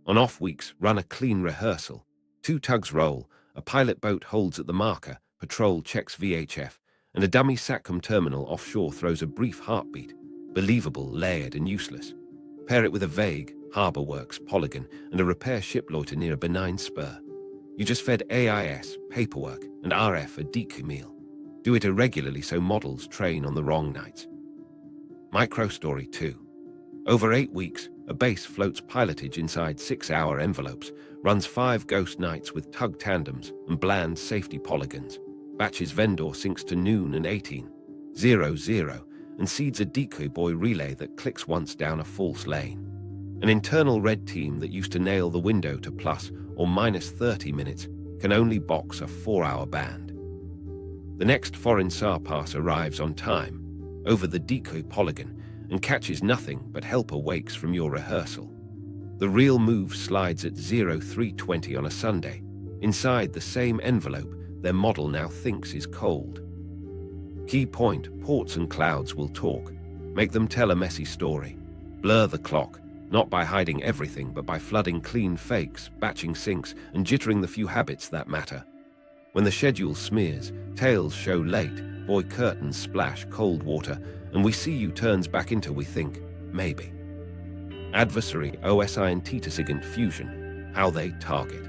On off weeks, run a clean rehearsal. 2 tugs roll, a pilot boat holds at the marker, patrol checks VHF, and a dummy SATCOM terminal offshore throws a brief heartbeat, believable, layered, and useless. Pair it with a vague harbor works polygon and a repair ship loiter near a benign spur. You just fed AIS, paperwork, and RF a decoy meal. Do it irregularly so models train on the wrong nights. Micro story 2. Over 8 weeks, a base floats pilotage inside 6-hour envelopes, runs 5 ghost nights with tug tandems and bland safety polygons. Batches vendor syncs to noon and 18:00 and seeds a decoy buoy relay that clicks once down a false lane. An internal red team that used to nail the window to plus or minus 30 minutes can only box a 4-hour band. The next foreign SAR pass arrives on time, over the decoy polygon, and catches nothing but helper wakes from your rehearsal. The real move slides at 03:20 on a Sunday, inside the same envelope their model now thinks is cold. Key point, ports and clouds will talk. Make them tell a messy story. Blur the clock, not by hiding everything, but by flooding clean fakes, batching syncs, and jittering the few habits that matter. When the schedule smears, tails show late, buoy curtains splash cold water, and we see you turns back into we think, maybe. Adversary OSINT to SIGINT fusion, how they target.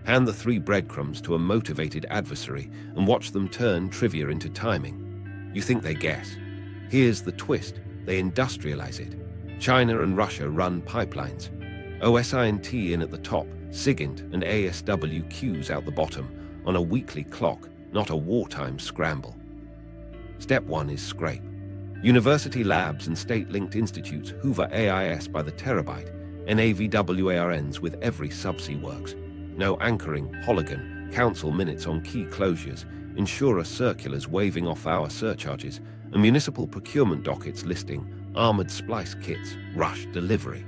Hand the 3 breadcrumbs to a motivated adversary and watch them turn trivia into timing. You think they guess. Here's the twist. They industrialize it. China and Russia run pipelines. OSINT in at the top, SIGINT and ASWQs out the bottom, on a weekly clock, not a wartime scramble. Step 1 is scrape. University labs and state-linked institutes hoover AIS by the terabyte, NAVWARNs with every subsea works. No anchoring, polygon, council minutes on key closures, insurer circulars waving off our surcharges, and municipal procurement dockets listing armored splice kits, rush delivery.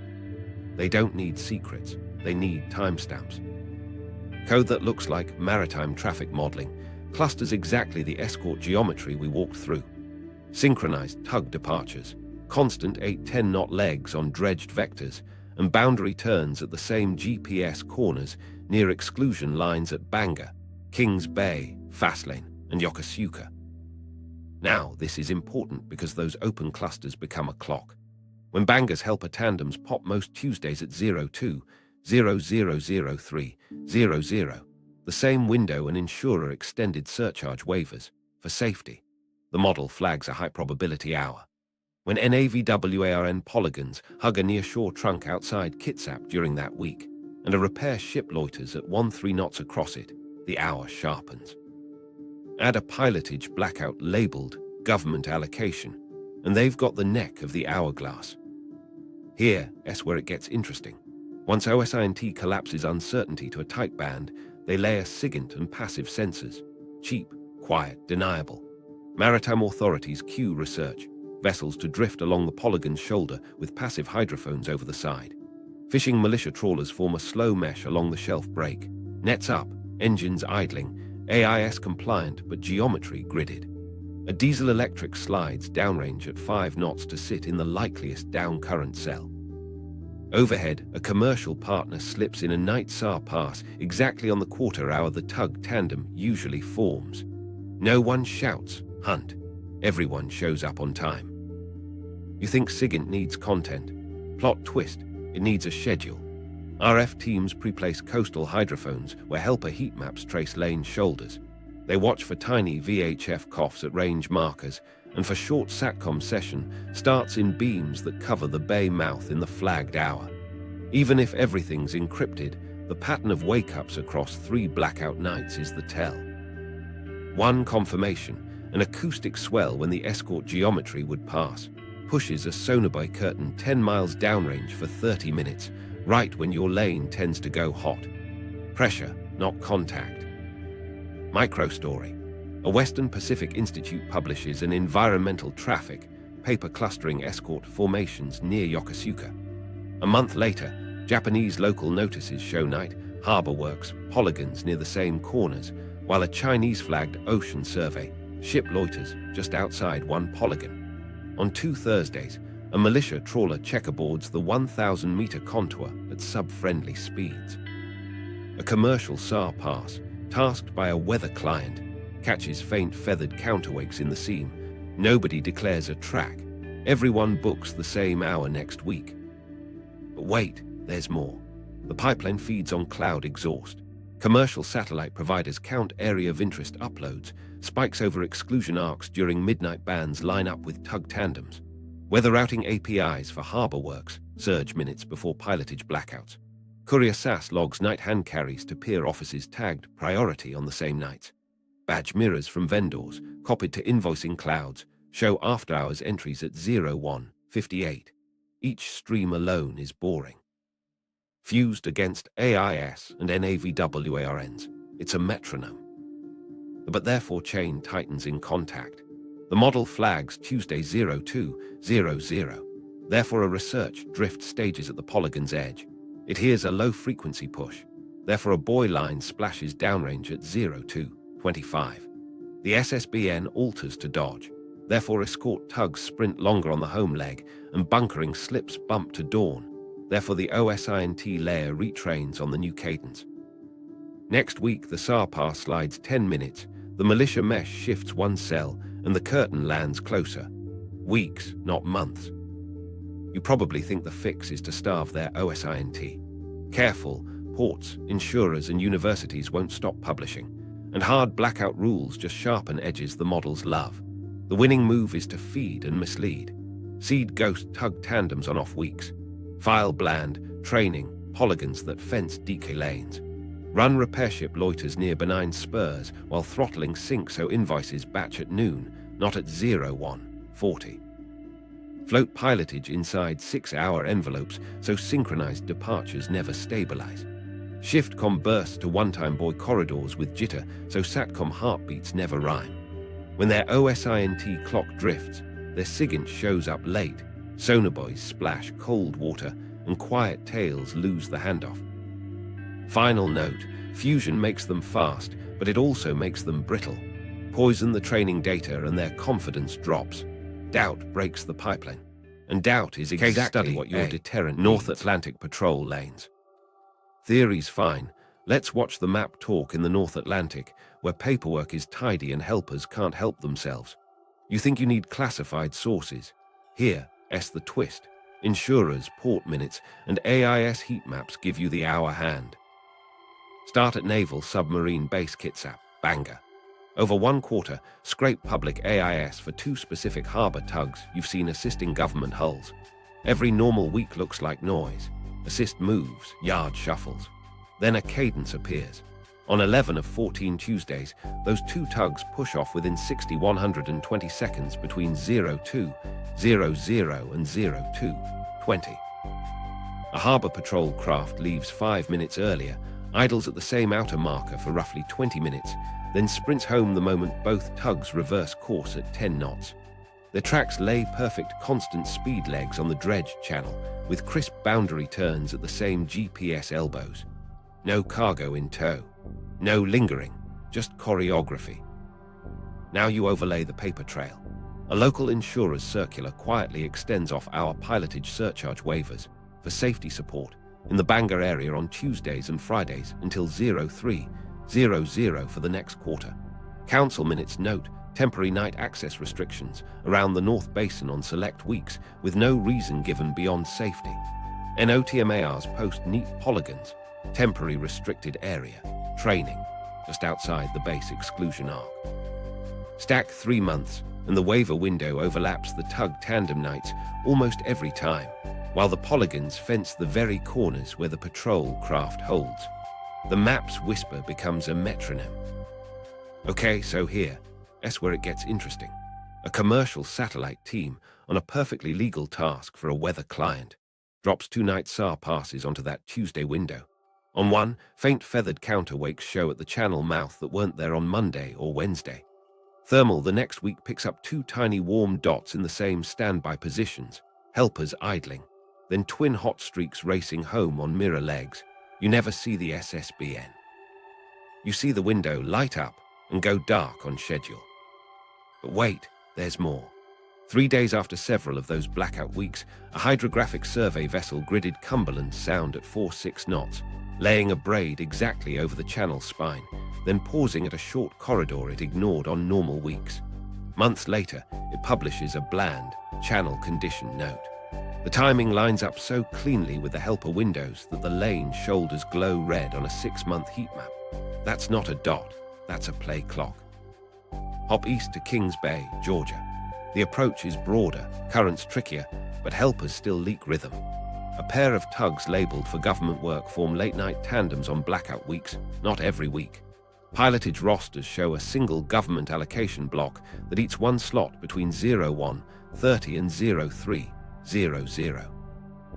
They don't need secrets, they need timestamps. Code that looks like maritime traffic modeling, clusters exactly the escort geometry we walked through. Synchronized tug departures, constant 8-10 knot legs on dredged vectors, and boundary turns at the same GPS corners near exclusion lines at Bangor, Kings Bay, Fastlane, and Yokosuka. Now, this is important because those open clusters become a clock. When Bangor's helper tandems pop most Tuesdays at 02-0003-00, the same window and insurer extended surcharge waivers, for safety. The model flags a high probability hour. When NAVWARN polygons hug a nearshore trunk outside Kitsap during that week, and a repair ship loiters at 1-3 knots across it, the hour sharpens. Add a pilotage blackout labeled government allocation, and they've got the neck of the hourglass. Here's where it gets interesting. Once OSINT collapses uncertainty to a tight band, they layer SIGINT and passive sensors. Cheap, quiet, deniable. Maritime authorities cue research, vessels to drift along the polygon's shoulder with passive hydrophones over the side. Fishing militia trawlers form a slow mesh along the shelf break. Nets up, engines idling, AIS compliant but geometry gridded. A diesel-electric slides downrange at 5 knots to sit in the likeliest down-current cell. Overhead, a commercial partner slips in a night SAR pass exactly on the quarter hour the tug tandem usually forms. No one shouts, hunt. Everyone shows up on time. You think SIGINT needs content. Plot twist, it needs a schedule. RF teams pre-place coastal hydrophones where helper heat maps trace lane shoulders. They watch for tiny VHF coughs at range markers, and for short SATCOM session starts in beams that cover the bay mouth in the flagged hour. Even if everything's encrypted, the pattern of wake-ups across 3 blackout nights is the tell. One confirmation, an acoustic swell when the escort geometry would pass, pushes a sonar curtain 10 miles downrange for 30 minutes, right when your lane tends to go hot. Pressure, not contact. Microstory. A Western Pacific Institute publishes an environmental traffic paper clustering escort formations near Yokosuka. A month later, Japanese local notices show night harbor works polygons near the same corners, while a Chinese-flagged ocean survey ship loiters just outside one polygon. On 2 Thursdays, a militia trawler checkerboards the 1,000-meter contour at sub-friendly speeds. A commercial SAR pass, tasked by a weather client, catches faint feathered counterweights in the seam. Nobody declares a track. Everyone books the same hour next week. But wait, there's more. The pipeline feeds on cloud exhaust. Commercial satellite providers count area of interest uploads. Spikes over exclusion arcs during midnight bans line up with tug tandems. Weather routing APIs for harbor works surge minutes before pilotage blackouts. Courier SAS logs night hand carries to pier offices tagged priority on the same nights. Badge mirrors from vendors, copied to invoicing clouds, show after-hours entries at 01:58. Each stream alone is boring. Fused against AIS and NAVWARNs, it's a metronome. But therefore chain tightens in contact. The model flags Tuesday 02:00. Therefore a research drift stages at the polygon's edge. It hears a low-frequency push. Therefore a buoy line splashes downrange at 02:25. The SSBN alters to dodge. Therefore escort tugs sprint longer on the home leg, and bunkering slips bump to dawn. Therefore the OSINT layer retrains on the new cadence. Next week the SAR pass slides 10 minutes, the militia mesh shifts 1 cell, and the curtain lands closer. Weeks, not months. You probably think the fix is to starve their OSINT. Careful, ports, insurers and universities won't stop publishing, and hard blackout rules just sharpen edges the models love. The winning move is to feed and mislead. Seed ghost tug tandems on off weeks. File bland, training, polygons that fence decay lanes. Run repair ship loiters near benign spurs while throttling sink so invoices batch at noon, not at 01:40. Float pilotage inside 6-hour envelopes so synchronized departures never stabilize. Shift com bursts to one-time buoy corridors with jitter so SATCOM heartbeats never rhyme. When their OSINT clock drifts, their SIGINT shows up late, sonar buoys splash cold water, and quiet tails lose the handoff. Final note, fusion makes them fast, but it also makes them brittle. Poison the training data and their confidence drops. Doubt breaks the pipeline. And doubt is exactly what your deterrent North Atlantic patrol lanes. Theory's fine. Let's watch the map talk in the North Atlantic, where paperwork is tidy and helpers can't help themselves. You think you need classified sources? Here, the twist. Insurers, port minutes, and AIS heat maps give you the hour hand. Start at Naval Submarine Base Kitsap, Bangor. Over 1/4, scrape public AIS for 2 specific harbor tugs you've seen assisting government hulls. Every normal week looks like noise. Assist moves, yard shuffles. Then a cadence appears. On 11 of 14 Tuesdays, those 2 tugs push off within 120 seconds between 02:00 and 02:20. A harbor patrol craft leaves 5 minutes earlier, idles at the same outer marker for roughly 20 minutes, then sprints home the moment both tugs reverse course at 10 knots. Their tracks lay perfect constant speed legs on the dredge channel, with crisp boundary turns at the same GPS elbows. No cargo in tow. No lingering, just choreography. Now you overlay the paper trail. A local insurer's circular quietly extends off our pilotage surcharge waivers for safety support in the Bangor area on Tuesdays and Fridays until 03:00 for the next quarter. Council minutes note temporary night access restrictions around the North Basin on select weeks with no reason given beyond safety. NOTMARs post neat polygons, temporary restricted area, training, just outside the base exclusion arc. Stack 3 months, and the waiver window overlaps the tug tandem nights almost every time, while the polygons fence the very corners where the patrol craft holds. The map's whisper becomes a metronome. Okay, so here's where it gets interesting. A commercial satellite team on a perfectly legal task for a weather client drops 2 night SAR passes onto that Tuesday window. On one, faint feathered counterwakes show at the channel mouth that weren't there on Monday or Wednesday. Thermal the next week picks up 2 tiny warm dots in the same standby positions, helpers idling, then twin hot streaks racing home on mirror legs. You never see the SSBN. You see the window light up and go dark on schedule. But wait, there's more. 3 days after several of those blackout weeks, a hydrographic survey vessel gridded Cumberland Sound at 46 knots, laying a braid exactly over the channel spine, then pausing at a short corridor it ignored on normal weeks. Months later, it publishes a bland, channel condition note. The timing lines up so cleanly with the helper windows that the lane shoulders glow red on a 6-month heat map. That's not a dot, that's a play clock. Hop east to Kings Bay, Georgia. The approach is broader, currents trickier, but helpers still leak rhythm. A pair of tugs labeled for government work form late-night tandems on blackout weeks, not every week. Pilotage rosters show a single government allocation block that eats 1 slot between 01:30 and 03:00.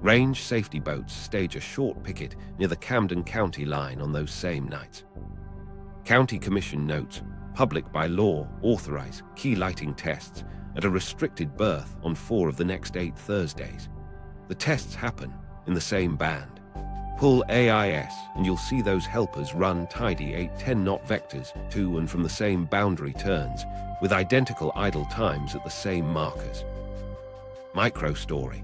Range safety boats stage a short picket near the Camden County line on those same nights. County Commission notes, public by law authorize key lighting tests at a restricted berth on 4 of the next 8 Thursdays. The tests happen in the same band. Pull AIS and you'll see those helpers run tidy 8-10 knot vectors to and from the same boundary turns with identical idle times at the same markers. Micro story.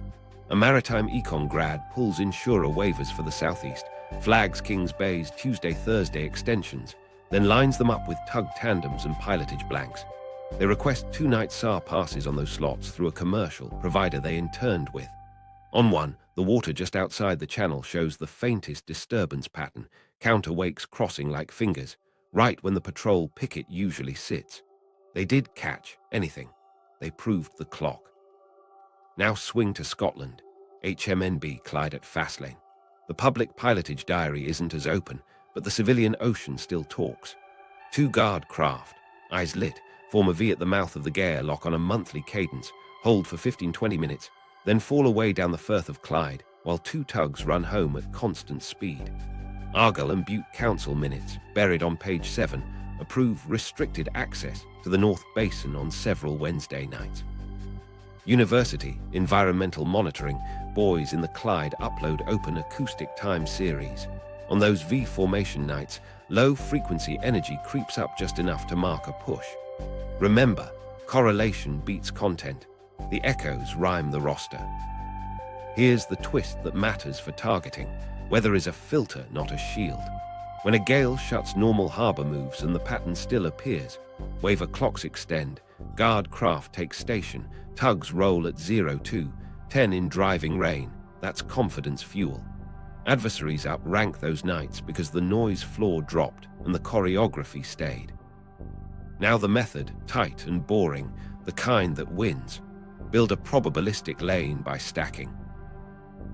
A Maritime econ grad pulls insurer waivers for the Southeast, flags Kings Bay's Tuesday-Thursday extensions, then lines them up with tug tandems and pilotage blanks. They request 2 night SAR passes on those slots through a commercial provider they interned with. On one, The water just outside the channel shows the faintest disturbance pattern, counterweights crossing like fingers, right when the patrol picket usually sits. They did catch anything. They proved the clock. Now swing to Scotland. HMNB Clyde at Fastlane. The public pilotage diary isn't as open, but the civilian ocean still talks. 2 guard craft, eyes lit, form a V at the mouth of the Gare lock on a monthly cadence, hold for 15-20 minutes, then fall away down the Firth of Clyde, while 2 tugs run home at constant speed. Argyll and Bute Council minutes, buried on page 7, approve restricted access to the North Basin on several Wednesday nights. University Environmental Monitoring boys in the Clyde upload open acoustic time series. On those V formation nights, low-frequency energy creeps up just enough to mark a push. Remember, correlation beats content. The echoes rhyme the roster. Here's the twist that matters for targeting. Weather is a filter, not a shield. When a gale shuts normal harbor moves and the pattern still appears, waver clocks extend, guard craft take station, tugs roll at 02:10 in driving rain. That's confidence fuel. Adversaries outrank those nights because the noise floor dropped and the choreography stayed. Now the method, tight and boring, the kind that wins. Build a probabilistic lane by stacking.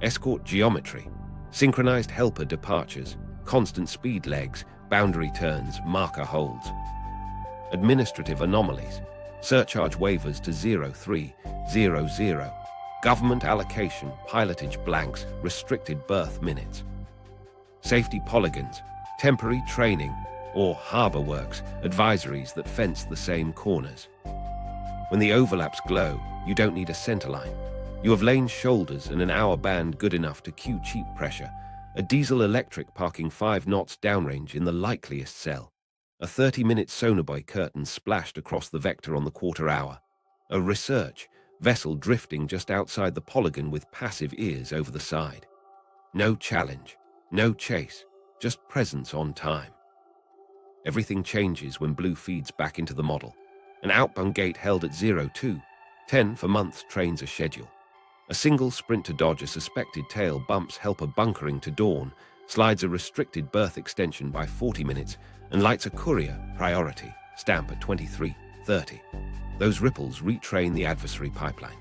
Escort geometry, synchronized helper departures, constant speed legs, boundary turns, marker holds. Administrative anomalies, surcharge waivers to 0300, government allocation, pilotage blanks, restricted berth minutes. Safety polygons, temporary training, or harbor works, advisories that fence the same corners. When the overlaps glow, you don't need a centerline. You have lane shoulders and an hour band good enough to cue cheap pressure, a diesel-electric parking 5 knots downrange in the likeliest cell, a 30-minute sonobuoy curtain splashed across the vector on the quarter hour, a research vessel drifting just outside the polygon with passive ears over the side. No challenge, no chase, just presence on time. Everything changes when blue feeds back into the model. An outbound gate held at 02:10 for months trains a schedule. A single sprint to dodge a suspected tail bumps helper bunkering to dawn, slides a restricted berth extension by 40 minutes, and lights a courier priority stamp at 23:30. Those ripples retrain the adversary pipeline.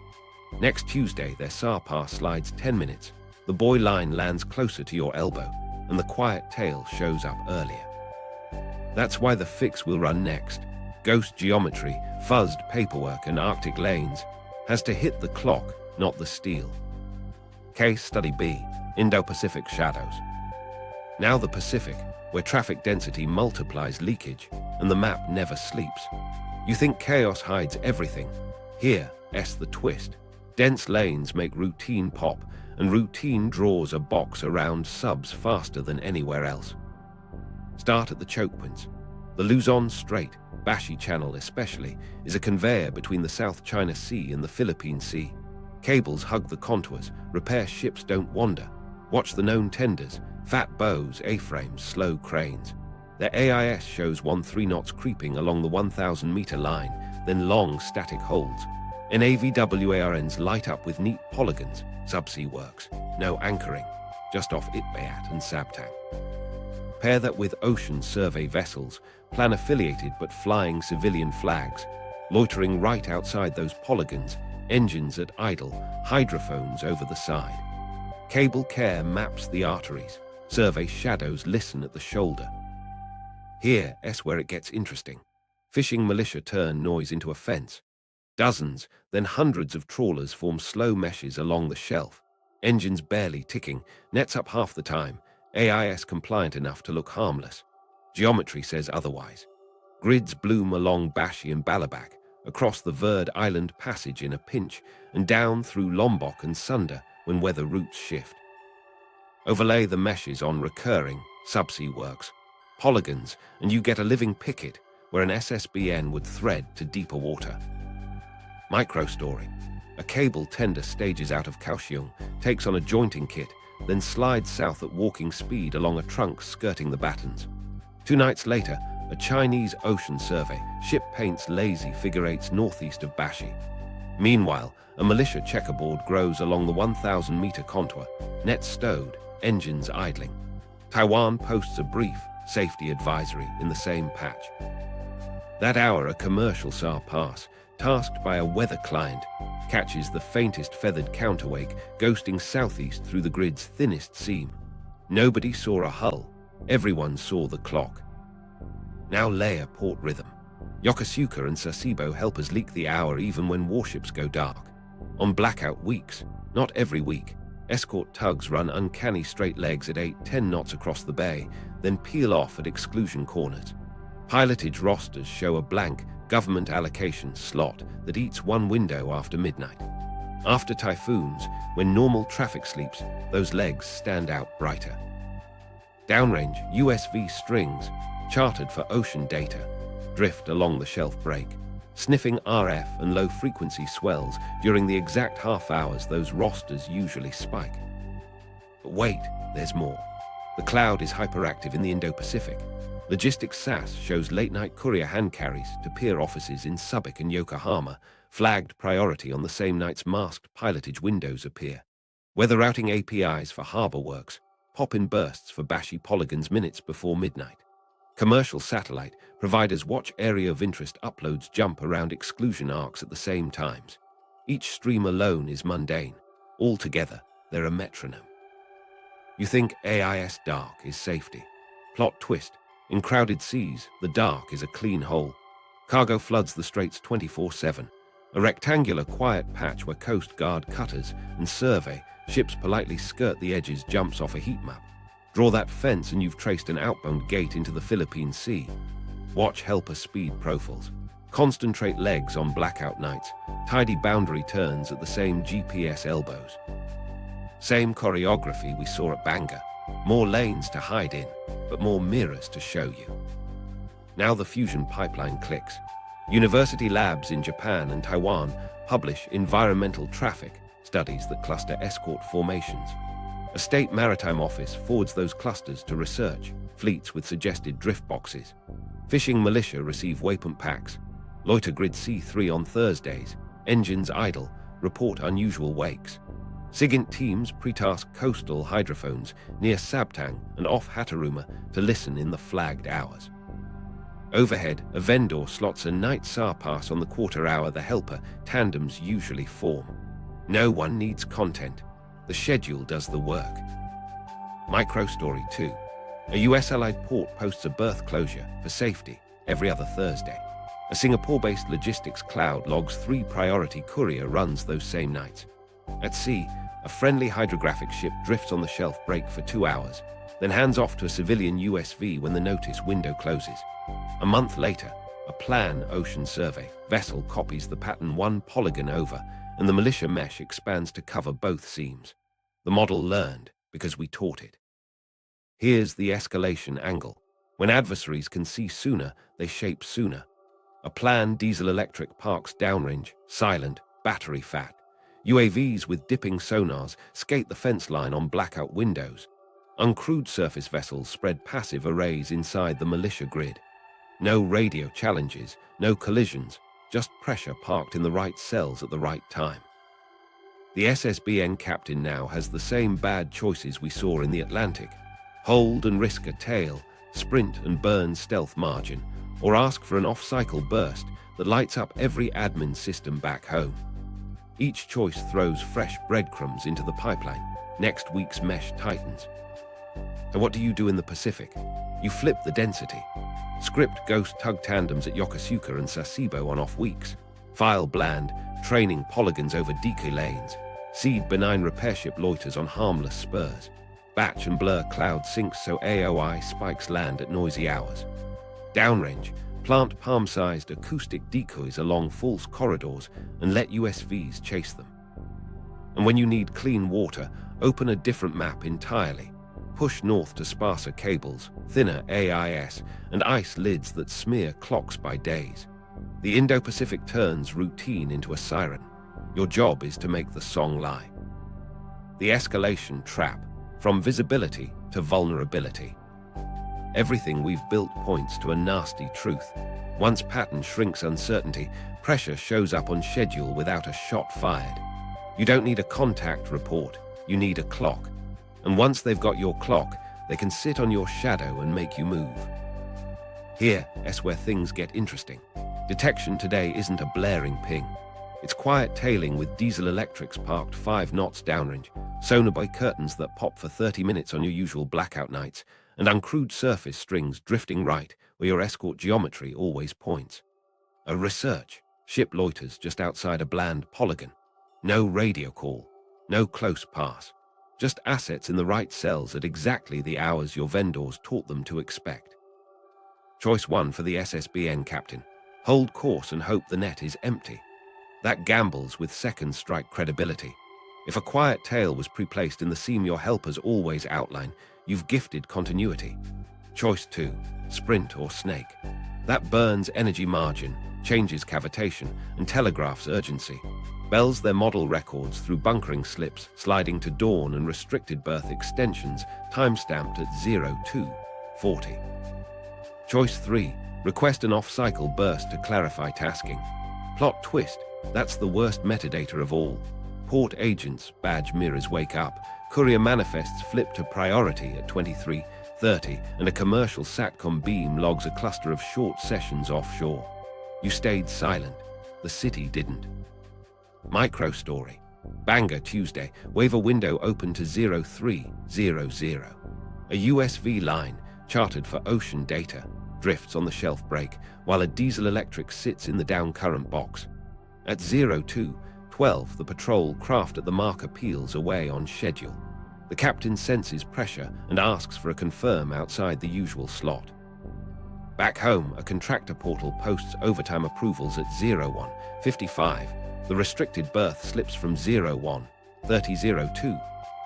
Next Tuesday, their SAR pass slides 10 minutes. The buoy line lands closer to your elbow, and the quiet tail shows up earlier. That's why the fix will run next. Ghost geometry, fuzzed paperwork, and Arctic lanes has to hit the clock, not the steel. Case Study B, Indo-Pacific shadows. Now the Pacific, where traffic density multiplies leakage, and the map never sleeps. You think chaos hides everything. Here, the twist. Dense lanes make routine pop, and routine draws a box around subs faster than anywhere else. Start at the choke points. The Luzon Strait, Bashi Channel especially, is a conveyor between the South China Sea and the Philippine Sea. Cables hug the contours, repair ships don't wander. Watch the known tenders, fat bows, A-frames, slow cranes. Their AIS shows 13 knots creeping along the 1,000-meter line, then long static holds. NAVWARNs light up with neat polygons, subsea works, no anchoring, just off Itbayat and Sabtang. Pair that with ocean survey vessels, plan-affiliated but flying civilian flags, loitering right outside those polygons, engines at idle, hydrophones over the side. Cable care maps the arteries, survey shadows listen at the shoulder. Here's where it gets interesting. Fishing militia turn noise into a fence. Dozens, then hundreds of trawlers form slow meshes along the shelf. Engines barely ticking, nets up half the time, AIS compliant enough to look harmless. Geometry says otherwise. Grids bloom along Bashi and Balabac, across the Verde Island Passage in a pinch, and down through Lombok and Sunda when weather routes shift. Overlay the meshes on recurring subsea works, polygons, and you get a living picket where an SSBN would thread to deeper water. Microstory. A cable tender stages out of Kaohsiung, takes on a jointing kit, then slides south at walking speed along a trunk skirting the battens. 2 nights later, a Chinese ocean survey, ship paints lazy figure eights northeast of Bashi. Meanwhile, a militia checkerboard grows along the 1,000-meter contour, nets stowed, engines idling. Taiwan posts a brief safety advisory in the same patch. That hour, a commercial SAR pass, tasked by a weather client, catches the faintest feathered counterwake ghosting southeast through the grid's thinnest seam. Nobody saw a hull. Everyone saw the clock. Now layer port rhythm. Yokosuka and Sasebo help us leak the hour even when warships go dark. On blackout weeks, not every week, escort tugs run uncanny straight legs at 8-10 knots across the bay, then peel off at exclusion corners. Pilotage rosters show a blank government allocation slot that eats one window after midnight. After typhoons, when normal traffic sleeps, those legs stand out brighter. Downrange USV strings, chartered for ocean data, drift along the shelf break, sniffing RF and low-frequency swells during the exact half hours those rosters usually spike. But wait, there's more. The cloud is hyperactive in the Indo-Pacific. Logistics SAS shows late-night courier hand carries to pier offices in Subic and Yokohama, flagged priority on the same night's masked pilotage windows appear. Weather routing APIs for harbor works, pop-in bursts for bashy polygons minutes before midnight. Commercial satellite providers watch area of interest uploads jump around exclusion arcs at the same times. Each stream alone is mundane. Altogether, they're a metronome. You think AIS dark is safety. Plot twist. In crowded seas, the dark is a clean hole. Cargo floods the straits 24/7. A rectangular quiet patch where Coast Guard cutters and survey ships politely skirt the edges jumps off a heat map. Draw that fence and you've traced an outbound gate into the Philippine Sea. Watch helper speed profiles. Concentrate legs on blackout nights. Tidy boundary turns at the same GPS elbows. Same choreography we saw at Bangor. More lanes to hide in, but more mirrors to show you. Now the fusion pipeline clicks. University labs in Japan and Taiwan publish environmental traffic studies that cluster escort formations. A state maritime office forwards those clusters to research fleets with suggested drift boxes. Fishing militia receive waypoint packs. Loiter grid C3 on Thursdays. Engines idle. Report unusual wakes. SIGINT teams pre-task coastal hydrophones near Sabtang and off Hataruma to listen in the flagged hours. Overhead, a vendor slots a night SAR pass on the quarter hour the helper tandems usually form. No one needs content. The schedule does the work. Micro-story 2. A US allied port posts a berth closure for safety every other Thursday. A Singapore-based logistics cloud logs 3 priority courier runs those same nights. At sea, a friendly hydrographic ship drifts on the shelf break for 2 hours, then hands off to a civilian USV when the notice window closes. A month later, a plan ocean survey vessel copies the pattern 1 polygon over, and the militia mesh expands to cover both seams. The model learned because we taught it. Here's the escalation angle. When adversaries can see sooner, they shape sooner. A plan diesel-electric parks downrange, silent, battery fat. UAVs with dipping sonars skate the fence line on blackout windows. Uncrewed surface vessels spread passive arrays inside the militia grid. No radio challenges, no collisions, just pressure parked in the right cells at the right time. The SSBN captain now has the same bad choices we saw in the Atlantic. Hold and risk a tail, sprint and burn stealth margin, or ask for an off-cycle burst that lights up every admin system back home. Each choice throws fresh breadcrumbs into the pipeline. Next week's mesh tightens. So what do you do in the Pacific? You flip the density. Script ghost tug tandems at Yokosuka and Sasebo on off weeks. File bland, training polygons over decay lanes. Seed benign repair ship loiters on harmless spurs. Batch and blur cloud sinks so AOI spikes land at noisy hours. Downrange, plant palm-sized acoustic decoys along false corridors and let USVs chase them. And when you need clean water, open a different map entirely. Push north to sparser cables, thinner AIS, and ice lids that smear clocks by days. The Indo-Pacific turns routine into a siren. Your job is to make the song lie. The escalation trap, from visibility to vulnerability. Everything we've built points to a nasty truth. Once pattern shrinks uncertainty, pressure shows up on schedule without a shot fired. You don't need a contact report, you need a clock. And once they've got your clock, they can sit on your shadow and make you move. Here's where things get interesting. Detection today isn't a blaring ping. It's quiet tailing with diesel electrics parked 5 knots downrange, sonar by curtains that pop for 30 minutes on your usual blackout nights, and uncrewed surface strings drifting right where your escort geometry always points. A research. Ship loiters just outside a bland polygon. No radio call, no close pass. Just assets in the right cells at exactly the hours your vendors taught them to expect. Choice 1 for the SSBN captain. Hold course and hope the net is empty. That gambles with second strike credibility. If a quiet tail was pre-placed in the seam your helpers always outline, you've gifted continuity. Choice 2, sprint or snake. That burns energy margin, changes cavitation, and telegraphs urgency. Bells their model records through bunkering slips, sliding to dawn and restricted berth extensions, time-stamped at 02:40. Choice 3, request an off-cycle burst to clarify tasking. Plot twist, that's the worst metadata of all. Port agents, badge mirrors wake up, courier manifests flip to priority at 23:30, and a commercial SATCOM beam logs a cluster of short sessions offshore. You stayed silent. The city didn't. Micro story. Bangor Tuesday, waiver window open to 03:00. A USV line, chartered for ocean data, drifts on the shelf break, while a diesel electric sits in the down current box. At 02:12, the patrol craft at the marker peels away on schedule. The captain senses pressure and asks for a confirm outside the usual slot. Back home, a contractor portal posts overtime approvals at 01:55. The restricted berth slips from 01:30:02,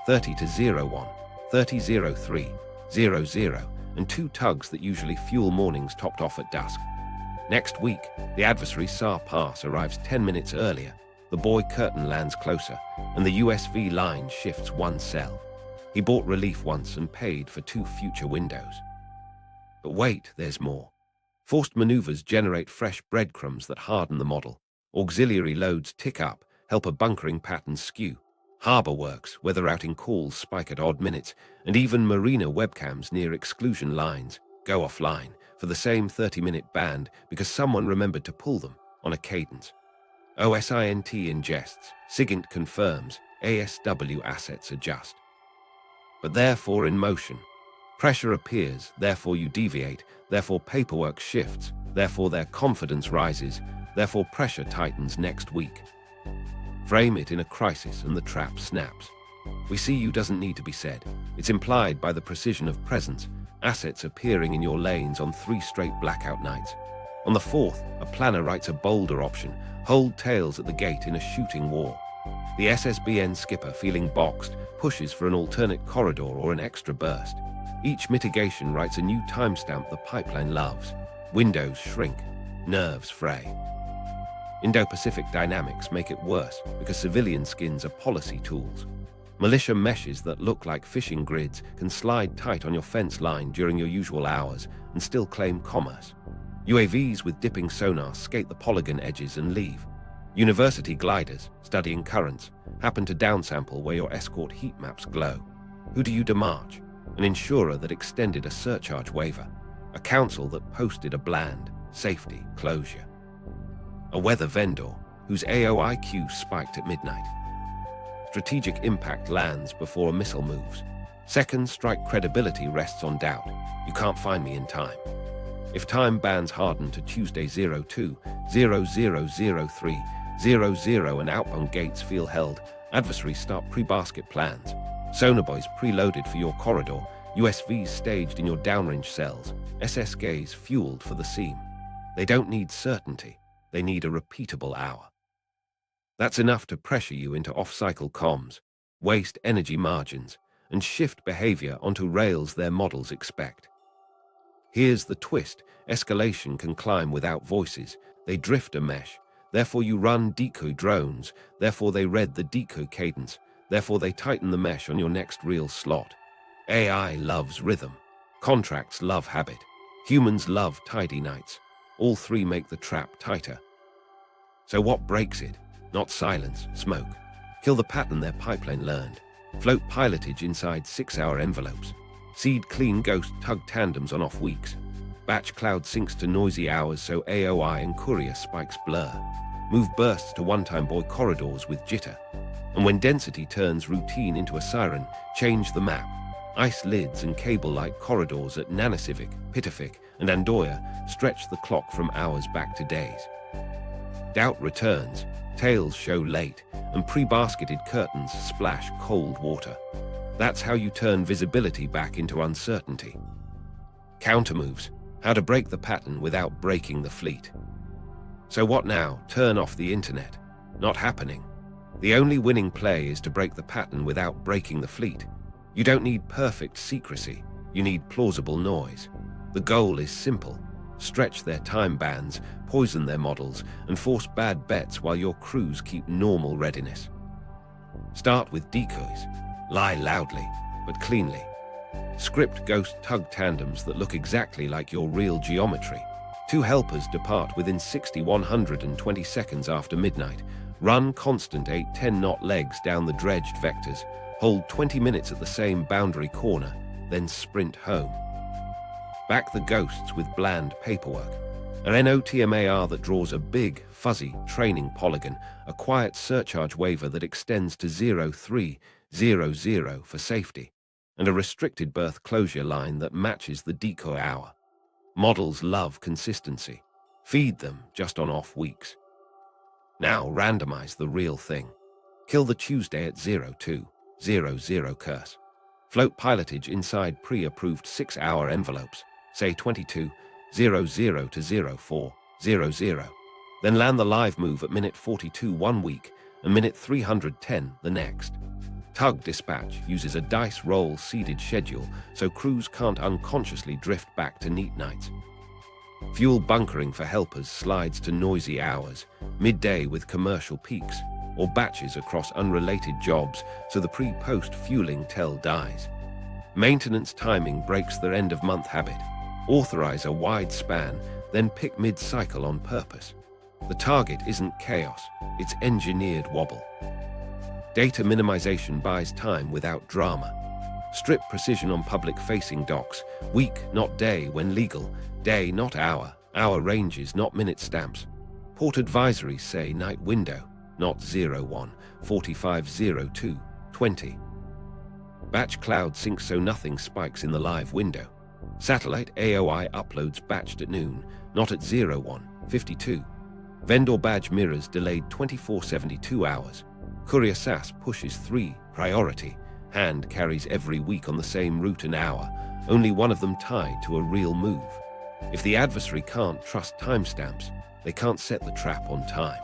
30 to 01:30:03:00, and 2 tugs that usually fuel mornings topped off at dusk. Next week, the Adversary SAR pass arrives 10 minutes earlier, the buoy curtain lands closer, and the USV line shifts 1 cell. He bought relief once and paid for 2 future windows. But wait, there's more. Forced maneuvers generate fresh breadcrumbs that harden the model. Auxiliary loads tick up, help a bunkering pattern skew. Harbor works, weather routing calls spike at odd minutes, and even marina webcams near exclusion lines go offline for the same 30-minute band because someone remembered to pull them on a cadence. OSINT ingests, SIGINT confirms, ASW assets adjust. But therefore in motion. Pressure appears, therefore you deviate, therefore paperwork shifts, therefore their confidence rises, therefore pressure tightens next week. Frame it in a crisis and the trap snaps. We see you doesn't need to be said. It's implied by the precision of presence, assets appearing in your lanes on 3 straight blackout nights. On the 4th, a planner writes a bolder option, hold tails at the gate in a shooting war. The SSBN skipper, feeling boxed, pushes for an alternate corridor or an extra burst. Each mitigation writes a new timestamp the pipeline loves. Windows shrink, nerves fray. Indo-Pacific dynamics make it worse because civilian skins are policy tools. Militia meshes that look like fishing grids can slide tight on your fence line during your usual hours and still claim commerce. UAVs with dipping sonar skate the polygon edges and leave. University gliders, studying currents, happen to downsample where your escort heat maps glow. Who do you demarch? An insurer that extended a surcharge waiver. A council that posted a bland safety closure. A weather vendor whose AOIQ spiked at midnight. Strategic impact lands before a missile moves. Second strike credibility rests on doubt. You can't find me in time. If time bands harden to Tuesday 02:00:03:00 and outbound gates feel held, adversaries start pre-basket plans. Sonar buoys preloaded for your corridor, USVs staged in your downrange cells, SSGs fueled for the seam. They don't need certainty. They need a repeatable hour. That's enough to pressure you into off-cycle comms, waste energy margins, and shift behavior onto rails their models expect. Here's the twist. Escalation can climb without voices. They drift a mesh. Therefore you run decoy drones. Therefore they read the decoy cadence. Therefore they tighten the mesh on your next real slot. AI loves rhythm. Contracts love habit. Humans love tidy nights. All three make the trap tighter. So what breaks it? Not silence, smoke. Kill the pattern their pipeline learned. Float pilotage inside 6-hour envelopes. Seed clean ghost tug tandems on off weeks. Batch cloud syncs to noisy hours so AOI and courier spikes blur. Move bursts to one-time buoy corridors with jitter. And when density turns routine into a siren, change the map. Ice lids and cable-like corridors at Nanisivik, Pituffik, and Andoya stretch the clock from hours back to days. Doubt returns, tails show late, and pre-basketed curtains splash cold water. That's how you turn visibility back into uncertainty. Countermoves, how to break the pattern without breaking the fleet. So what now? Turn off the internet. Not happening. The only winning play is to break the pattern without breaking the fleet. You don't need perfect secrecy, you need plausible noise. The goal is simple. Stretch their time bands, poison their models, and force bad bets while your crews keep normal readiness. Start with decoys. Lie loudly, but cleanly. Script ghost tug tandems that look exactly like your real geometry. 2 helpers depart within 120 seconds after midnight. Run constant 8-10 knot legs down the dredged vectors. Hold 20 minutes at the same boundary corner, then sprint home. Back the ghosts with bland paperwork. An NOTMAR that draws a big, fuzzy training polygon, a quiet surcharge waiver that extends to 0300 for safety, and a restricted berth closure line that matches the decoy hour. Models love consistency. Feed them just on off weeks. Now randomize the real thing. Kill the Tuesday at 0200 curse. Float pilotage inside pre-approved 6-hour envelopes, say 22:00 to 04:00. Then land the live move at minute 42 one week and minute 310 the next. Tug dispatch uses a dice roll seeded schedule so crews can't unconsciously drift back to neat nights. Fuel bunkering for helpers slides to noisy hours, midday with commercial peaks, or batches across unrelated jobs so the pre-post fueling tell dies. Maintenance timing breaks their end-of-month habit. Authorize a wide span, then pick mid-cycle on purpose. The target isn't chaos, it's engineered wobble. Data minimization buys time without drama. Strip precision on public-facing docks, week, not day when legal, day, not hour ranges, not minute stamps. Port advisories say night window, not 01:45:02:20. Batch cloud syncs so nothing spikes in the live window. Satellite AOI uploads batched at noon, not at 01:52. Vendor badge mirrors delayed 24/72 hours. Courier SAS pushes 3, priority. Hand carries every week on the same route and hour, only one of them tied to a real move. If the adversary can't trust timestamps, they can't set the trap on time.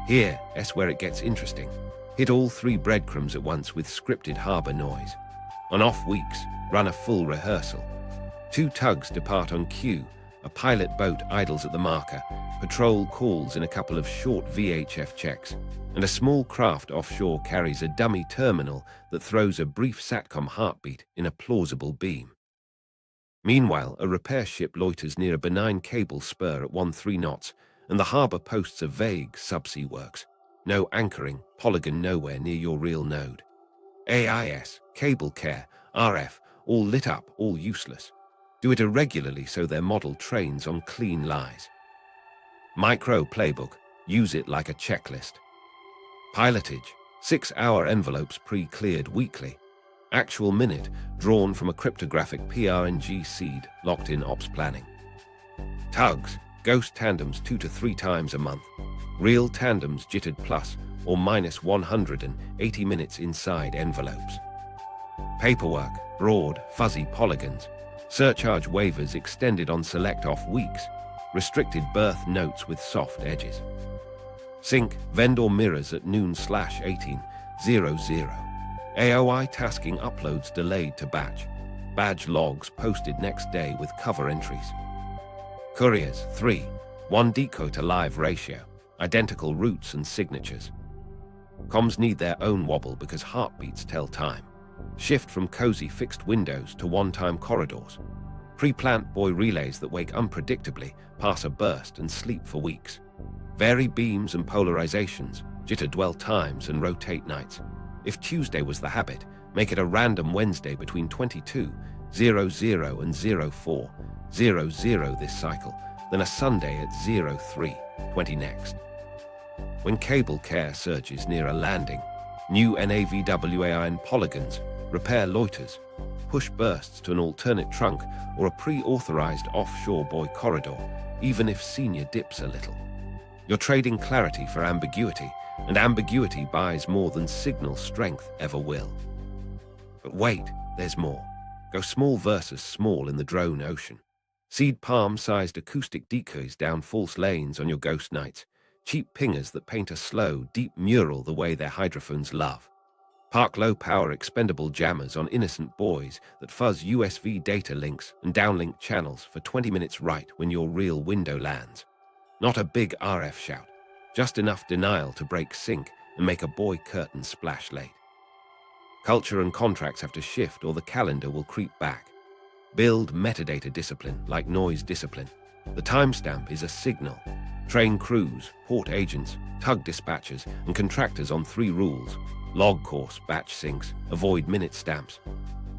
Here's where it gets interesting. Hit all 3 breadcrumbs at once with scripted harbor noise. On off weeks, run a full rehearsal. 2 tugs depart on cue, a pilot boat idles at the marker, patrol calls in a couple of short VHF checks, and a small craft offshore carries a dummy terminal that throws a brief SATCOM heartbeat in a plausible beam. Meanwhile, a repair ship loiters near a benign cable spur at 13 knots, and the harbor posts a vague subsea works. No anchoring, polygon nowhere near your real node. AIS, cable care, RF, all lit up, all useless. Do it irregularly so their model trains on clean lies. Micro playbook, use it like a checklist. Pilotage, 6-hour envelopes pre-cleared weekly. Actual minute, drawn from a cryptographic PRNG seed locked in ops planning. Tugs, ghost tandems 2 to 3 times a month. Real tandems jittered plus or minus 180 minutes inside envelopes. Paperwork, broad, fuzzy polygons. Surcharge waivers extended on select off weeks. Restricted berth notes with soft edges. Sync, vendor mirrors at noon/18:00. AOI tasking uploads delayed to batch. Badge logs posted next day with cover entries. Couriers, 3, 1 decoy to live ratio. Identical routes and signatures. Comms need their own wobble because heartbeats tell time. Shift from cozy fixed windows to one-time corridors. Pre-plant buoy relays that wake unpredictably, pass a burst and sleep for weeks. Vary beams and polarizations, jitter dwell times and rotate nights. If Tuesday was the habit, make it a random Wednesday between 22:00 and 04:00 this cycle, then a Sunday at 03:20 next. When cable care surges near a landing, new NAVWAIN polygons, repair loiters, push bursts to an alternate trunk or a pre-authorized offshore buoy corridor, even if senior dips a little. You're trading clarity for ambiguity, and ambiguity buys more than signal strength ever will. But wait, there's more. Go small versus small in the drone ocean. Seed palm-sized acoustic decoys down false lanes on your ghost nights. Cheap pingers that paint a slow, deep mural the way their hydrophones love. Park low-power expendable jammers on innocent buoys that fuzz USV data links and downlink channels for 20 minutes right when your real window lands. Not a big RF shout, just enough denial to break sync and make a buoy curtain splash late. Culture and contracts have to shift or the calendar will creep back. Build metadata discipline like noise discipline. The timestamp is a signal. Train crews, port agents, tug dispatchers, and contractors on 3 rules. Log course, batch syncs, avoid minute stamps.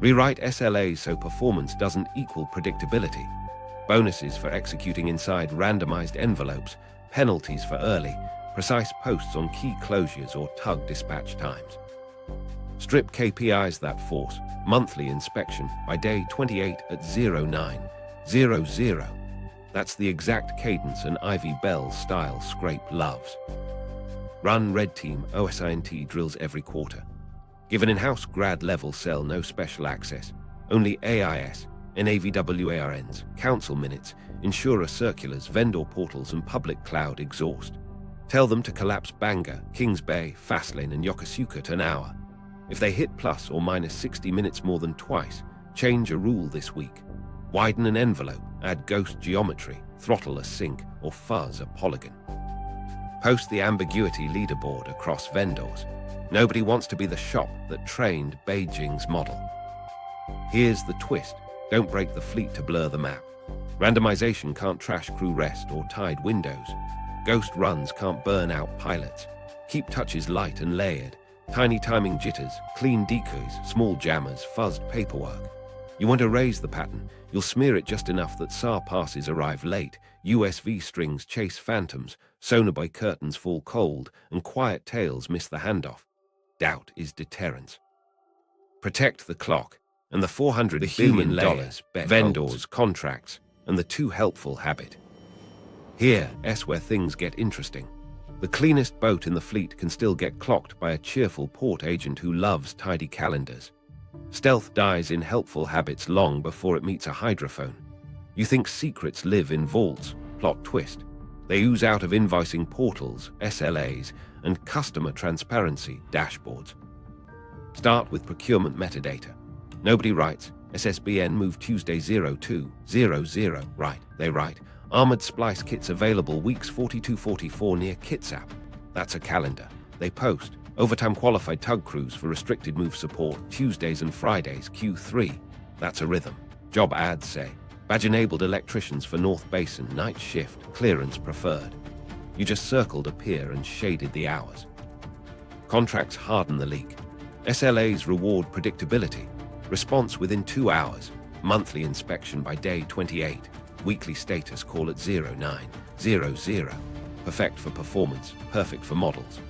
Rewrite SLAs so performance doesn't equal predictability. Bonuses for executing inside randomized envelopes, penalties for early, precise posts on key closures or tug dispatch times. Strip KPIs that force monthly inspection by day 28 at 09:00. That's the exact cadence an Ivy Bell style scrape loves. Run Red Team OSINT drills every quarter. Give an in-house grad level cell no special access, only AIS, NAVWARNs, council minutes, insurer circulars, vendor portals and public cloud exhaust. Tell them to collapse Bangor, Kings Bay, Fastlane and Yokosuka to an hour. If they hit plus or minus 60 minutes more than twice, change a rule this week. Widen an envelope, add ghost geometry, throttle a sync, or fuzz a polygon. Post the ambiguity leaderboard across vendors. Nobody wants to be the shop that trained Beijing's model. Here's the twist. Don't break the fleet to blur the map. Randomization can't trash crew rest or tide windows. Ghost runs can't burn out pilots. Keep touches light and layered. Tiny timing jitters, clean decoys, small jammers, fuzzed paperwork. You want to raise the pattern, you'll smear it just enough that SAR passes arrive late, USV strings chase phantoms, sonar by curtains fall cold, and quiet tails miss the handoff. Doubt is deterrence. Protect the clock, and the $400 billion bet vendors, holds. Contracts, and the too helpful habit. Here's where things get interesting. The cleanest boat in the fleet can still get clocked by a cheerful port agent who loves tidy calendars. Stealth dies in helpful habits long before it meets a hydrophone. You think secrets live in vaults, plot twist. They ooze out of invoicing portals, SLAs, and customer transparency dashboards. Start with procurement metadata. Nobody writes, SSBN move Tuesday 02:00. Right, they write, armored splice kits available weeks 42-44 near Kitsap. That's a calendar. They post, overtime qualified tug crews for restricted move support Tuesdays and Fridays Q3. That's a rhythm. Job ads say, badge-enabled electricians for North Basin, night shift, clearance preferred. You just circled a pier and shaded the hours. Contracts harden the leak. SLAs reward predictability. Response within 2 hours. Monthly inspection by day 28. Weekly status call at 09:00. Perfect for performance, perfect for models.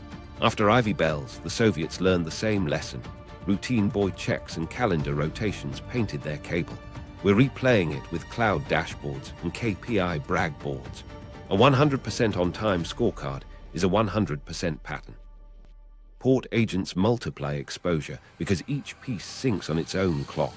After Ivy Bells, the Soviets learned the same lesson. Routine buoy checks and calendar rotations painted their cable. We're replaying it with cloud dashboards and KPI brag boards. A 100% on-time scorecard is a 100% pattern. Port agents multiply exposure because each piece syncs on its own clock.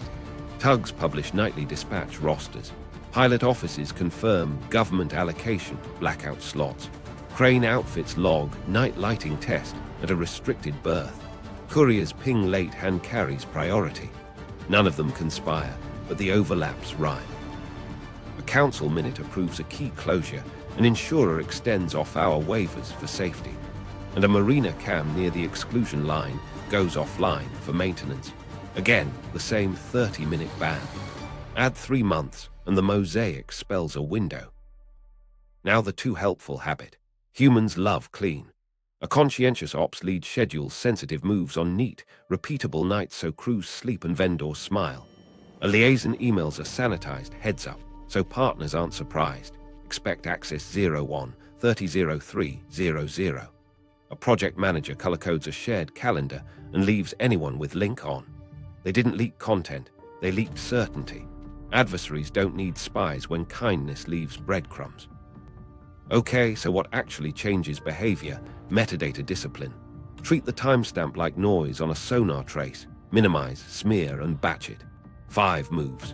Tugs publish nightly dispatch rosters. Pilot offices confirm government allocation, blackout slots. Crane outfits log night lighting test at a restricted berth. Couriers ping late hand carries priority. None of them conspire, but the overlaps rhyme. A council minute approves a key closure, an insurer extends off-hour waivers for safety, and a marina cam near the exclusion line goes offline for maintenance. Again, the same 30-minute ban. Add 3 months, and the mosaic spells a window. Now the too helpful habit. Humans love clean. A conscientious ops lead schedules sensitive moves on neat, repeatable nights so crews sleep and vendors smile. A liaison emails a sanitized heads up, so partners aren't surprised. Expect access 01 300300. A project manager color codes a shared calendar and leaves anyone with link on. They didn't leak content, they leaked certainty. Adversaries don't need spies when kindness leaves breadcrumbs. Okay, so what actually changes behavior? Metadata discipline. Treat the timestamp like noise on a sonar trace. Minimize, smear, and batch it. 5 moves.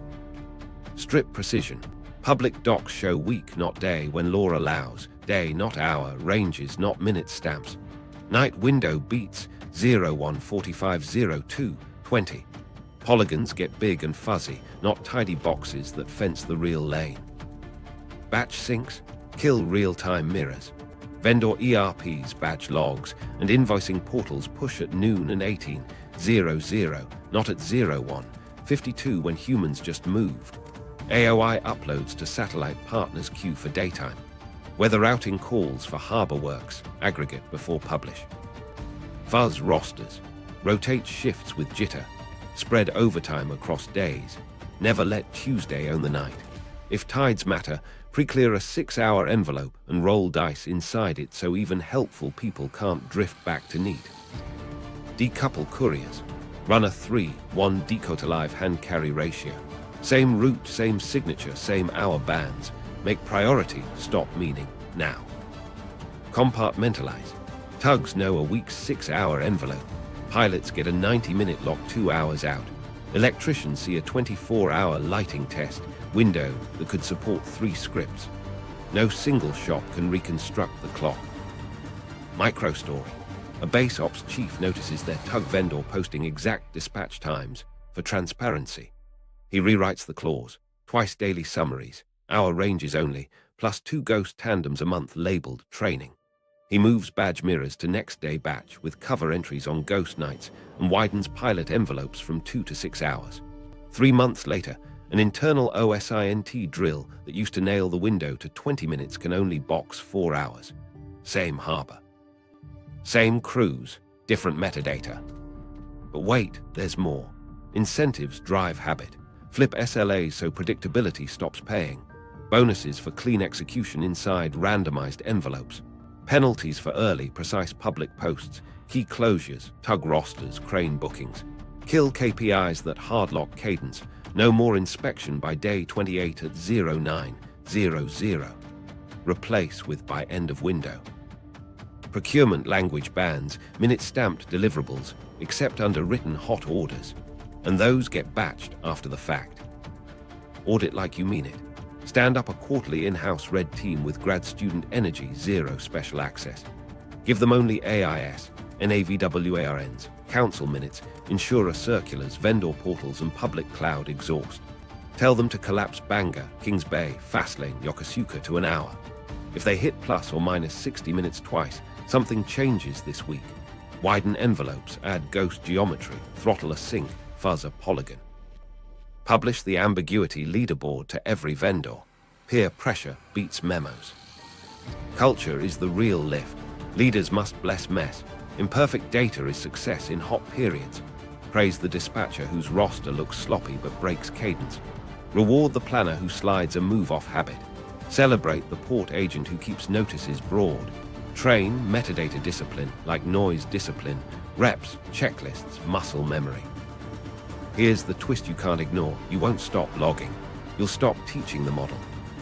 Strip precision. Public docs show week, not day, when law allows. Day, not hour. Ranges, not minute stamps. Night window beats 01450220. Polygons get big and fuzzy, not tidy boxes that fence the real lane. Batch syncs. Kill real-time mirrors. Vendor ERPs batch logs, and invoicing portals push at noon and 18:00, not at 01:52 when humans just moved. AOI uploads to satellite partners queue for daytime. Weather routing calls for harbor works, aggregate before publish. Fuzz rosters. Rotate shifts with jitter. Spread overtime across days. Never let Tuesday own the night. If tides matter, pre-clear a 6-hour envelope and roll dice inside it so even helpful people can't drift back to neat. Decouple couriers. Run a 3:1 decode-to-live hand-carry ratio. Same route, same signature, same hour bands. Make priority stop meaning now. Compartmentalize. Tugs know a week's 6-hour envelope. Pilots get a 90-minute lock 2 hours out. Electricians see a 24-hour lighting test window that could support 3 scripts. No single shop can reconstruct the clock. Microstory. A base ops chief notices their tug vendor posting exact dispatch times for transparency. He rewrites the clause, twice daily summaries, hour ranges only, plus 2 ghost tandems a month labeled training. He moves badge mirrors to next day batch with cover entries on ghost nights and widens pilot envelopes from 2 to 6 hours. 3 months later, an internal OSINT drill that used to nail the window to 20 minutes can only box 4 hours. Same harbor. Same crews, different metadata. But wait, there's more. Incentives drive habit. Flip SLAs so predictability stops paying. Bonuses for clean execution inside randomized envelopes. Penalties for early, precise public posts, key closures, tug rosters, crane bookings. Kill KPIs that hardlock cadence. No more inspection by day 28 at 09:00. Replace with by end of window. Procurement language bans, minute-stamped deliverables, except under written hot orders. And those get batched after the fact. Audit like you mean it. Stand up a quarterly in-house red team with grad student energy, 0 special access. Give them only AIS, NAVWARNs, council minutes, insurer circulars, vendor portals, and public cloud exhaust. Tell them to collapse Bangor, Kings Bay, Fastlane, Yokosuka to an hour. If they hit plus or minus 60 minutes twice, something changes this week. Widen envelopes, add ghost geometry, throttle a sync, fuzz a polygon. Publish the ambiguity leaderboard to every vendor. Peer pressure beats memos. Culture is the real lift. Leaders must bless mess. Imperfect data is success in hot periods. Praise the dispatcher whose roster looks sloppy but breaks cadence. Reward the planner who slides a move-off habit. Celebrate the port agent who keeps notices broad. Train metadata discipline like noise discipline. Reps, checklists, muscle memory. Here's the twist you can't ignore. You won't stop logging. You'll stop teaching the model.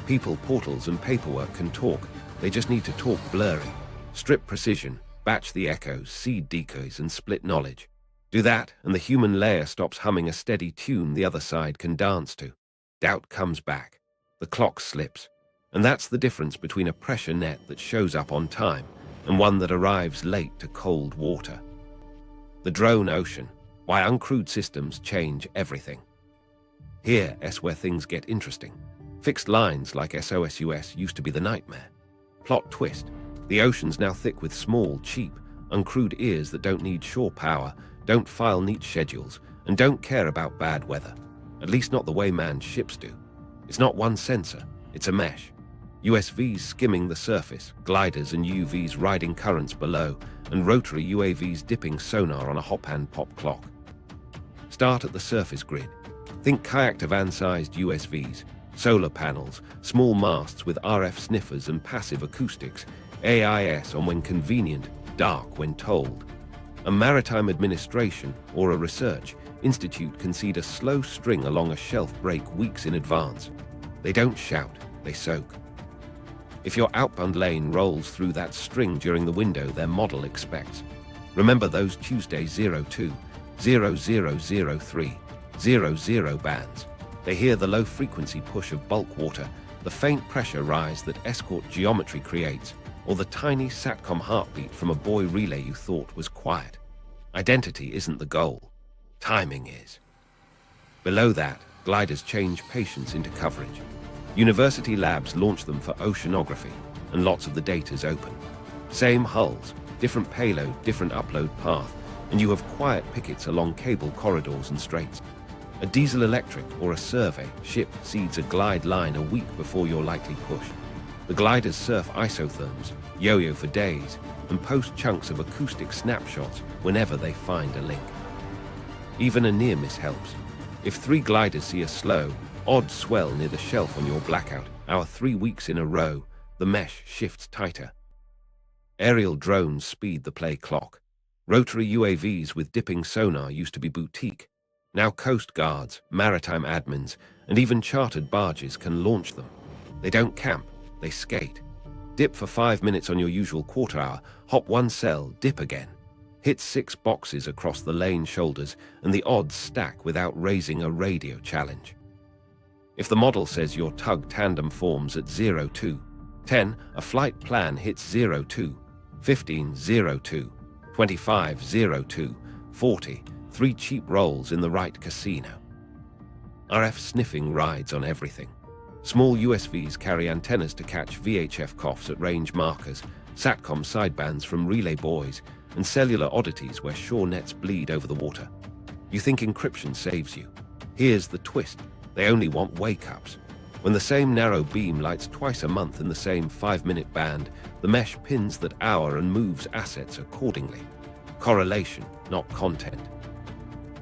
People, portals, and paperwork can talk. They just need to talk blurry. Strip precision, batch the echoes, seed decoys, and split knowledge. Do that, and the human layer stops humming a steady tune the other side can dance to. Doubt comes back. The clock slips. And that's the difference between a pressure net that shows up on time and one that arrives late to cold water. The drone ocean. Why uncrewed systems change everything. Here's where things get interesting. Fixed lines like SOSUS used to be the nightmare. Plot twist. The ocean's now thick with small, cheap, uncrewed ears that don't need shore power, don't file neat schedules, and don't care about bad weather. At least not the way manned ships do. It's not one sensor, it's a mesh. USVs skimming the surface, gliders and UVs riding currents below, and rotary UAVs dipping sonar on a hop-and pop clock. Start at the surface grid. Think kayak to van-sized USVs, solar panels, small masts with RF sniffers and passive acoustics, AIS on when convenient, dark when told. A maritime administration or a research institute can seed a slow string along a shelf break weeks in advance. They don't shout, they soak. If your outbound lane rolls through that string during the window their model expects. Remember those Tuesday 02, 0003, 00 bands. They hear the low-frequency push of bulk water, the faint pressure rise that escort geometry creates, or the tiny SATCOM heartbeat from a buoy relay you thought was quiet. Identity isn't the goal. Timing is. Below that, gliders change patience into coverage. University labs launch them for oceanography, and lots of the data's open. Same hulls, different payload, different upload path, and you have quiet pickets along cable corridors and straits. A diesel-electric or a survey ship seeds a glide line a week before your likely push. The gliders surf isotherms, yo-yo for days, and post chunks of acoustic snapshots whenever they find a link. Even a near miss helps. If 3 gliders see a slow, odd swell near the shelf on your blackout hour 3 weeks in a row, the mesh shifts tighter. Aerial drones speed the play clock. Rotary UAVs with dipping sonar used to be boutique. Now coast guards, maritime admins, and even chartered barges can launch them. They don't camp, they skate. Dip for 5 minutes on your usual quarter hour, hop 1 cell, dip again. Hit 6 boxes across the lane shoulders, and the odds stack without raising a radio challenge. If the model says your tug tandem forms at 02, 10, a flight plan hits 02, 15, 02, 25, 02, 40, 3 cheap rolls in the right casino. RF sniffing rides on everything. Small USVs carry antennas to catch VHF coughs at range markers, SATCOM sidebands from relay buoys, and cellular oddities where shore nets bleed over the water. You think encryption saves you. Here's the twist. They only want wake-ups. When the same narrow beam lights twice a month in the same 5-minute band, the mesh pins that hour and moves assets accordingly. Correlation, not content.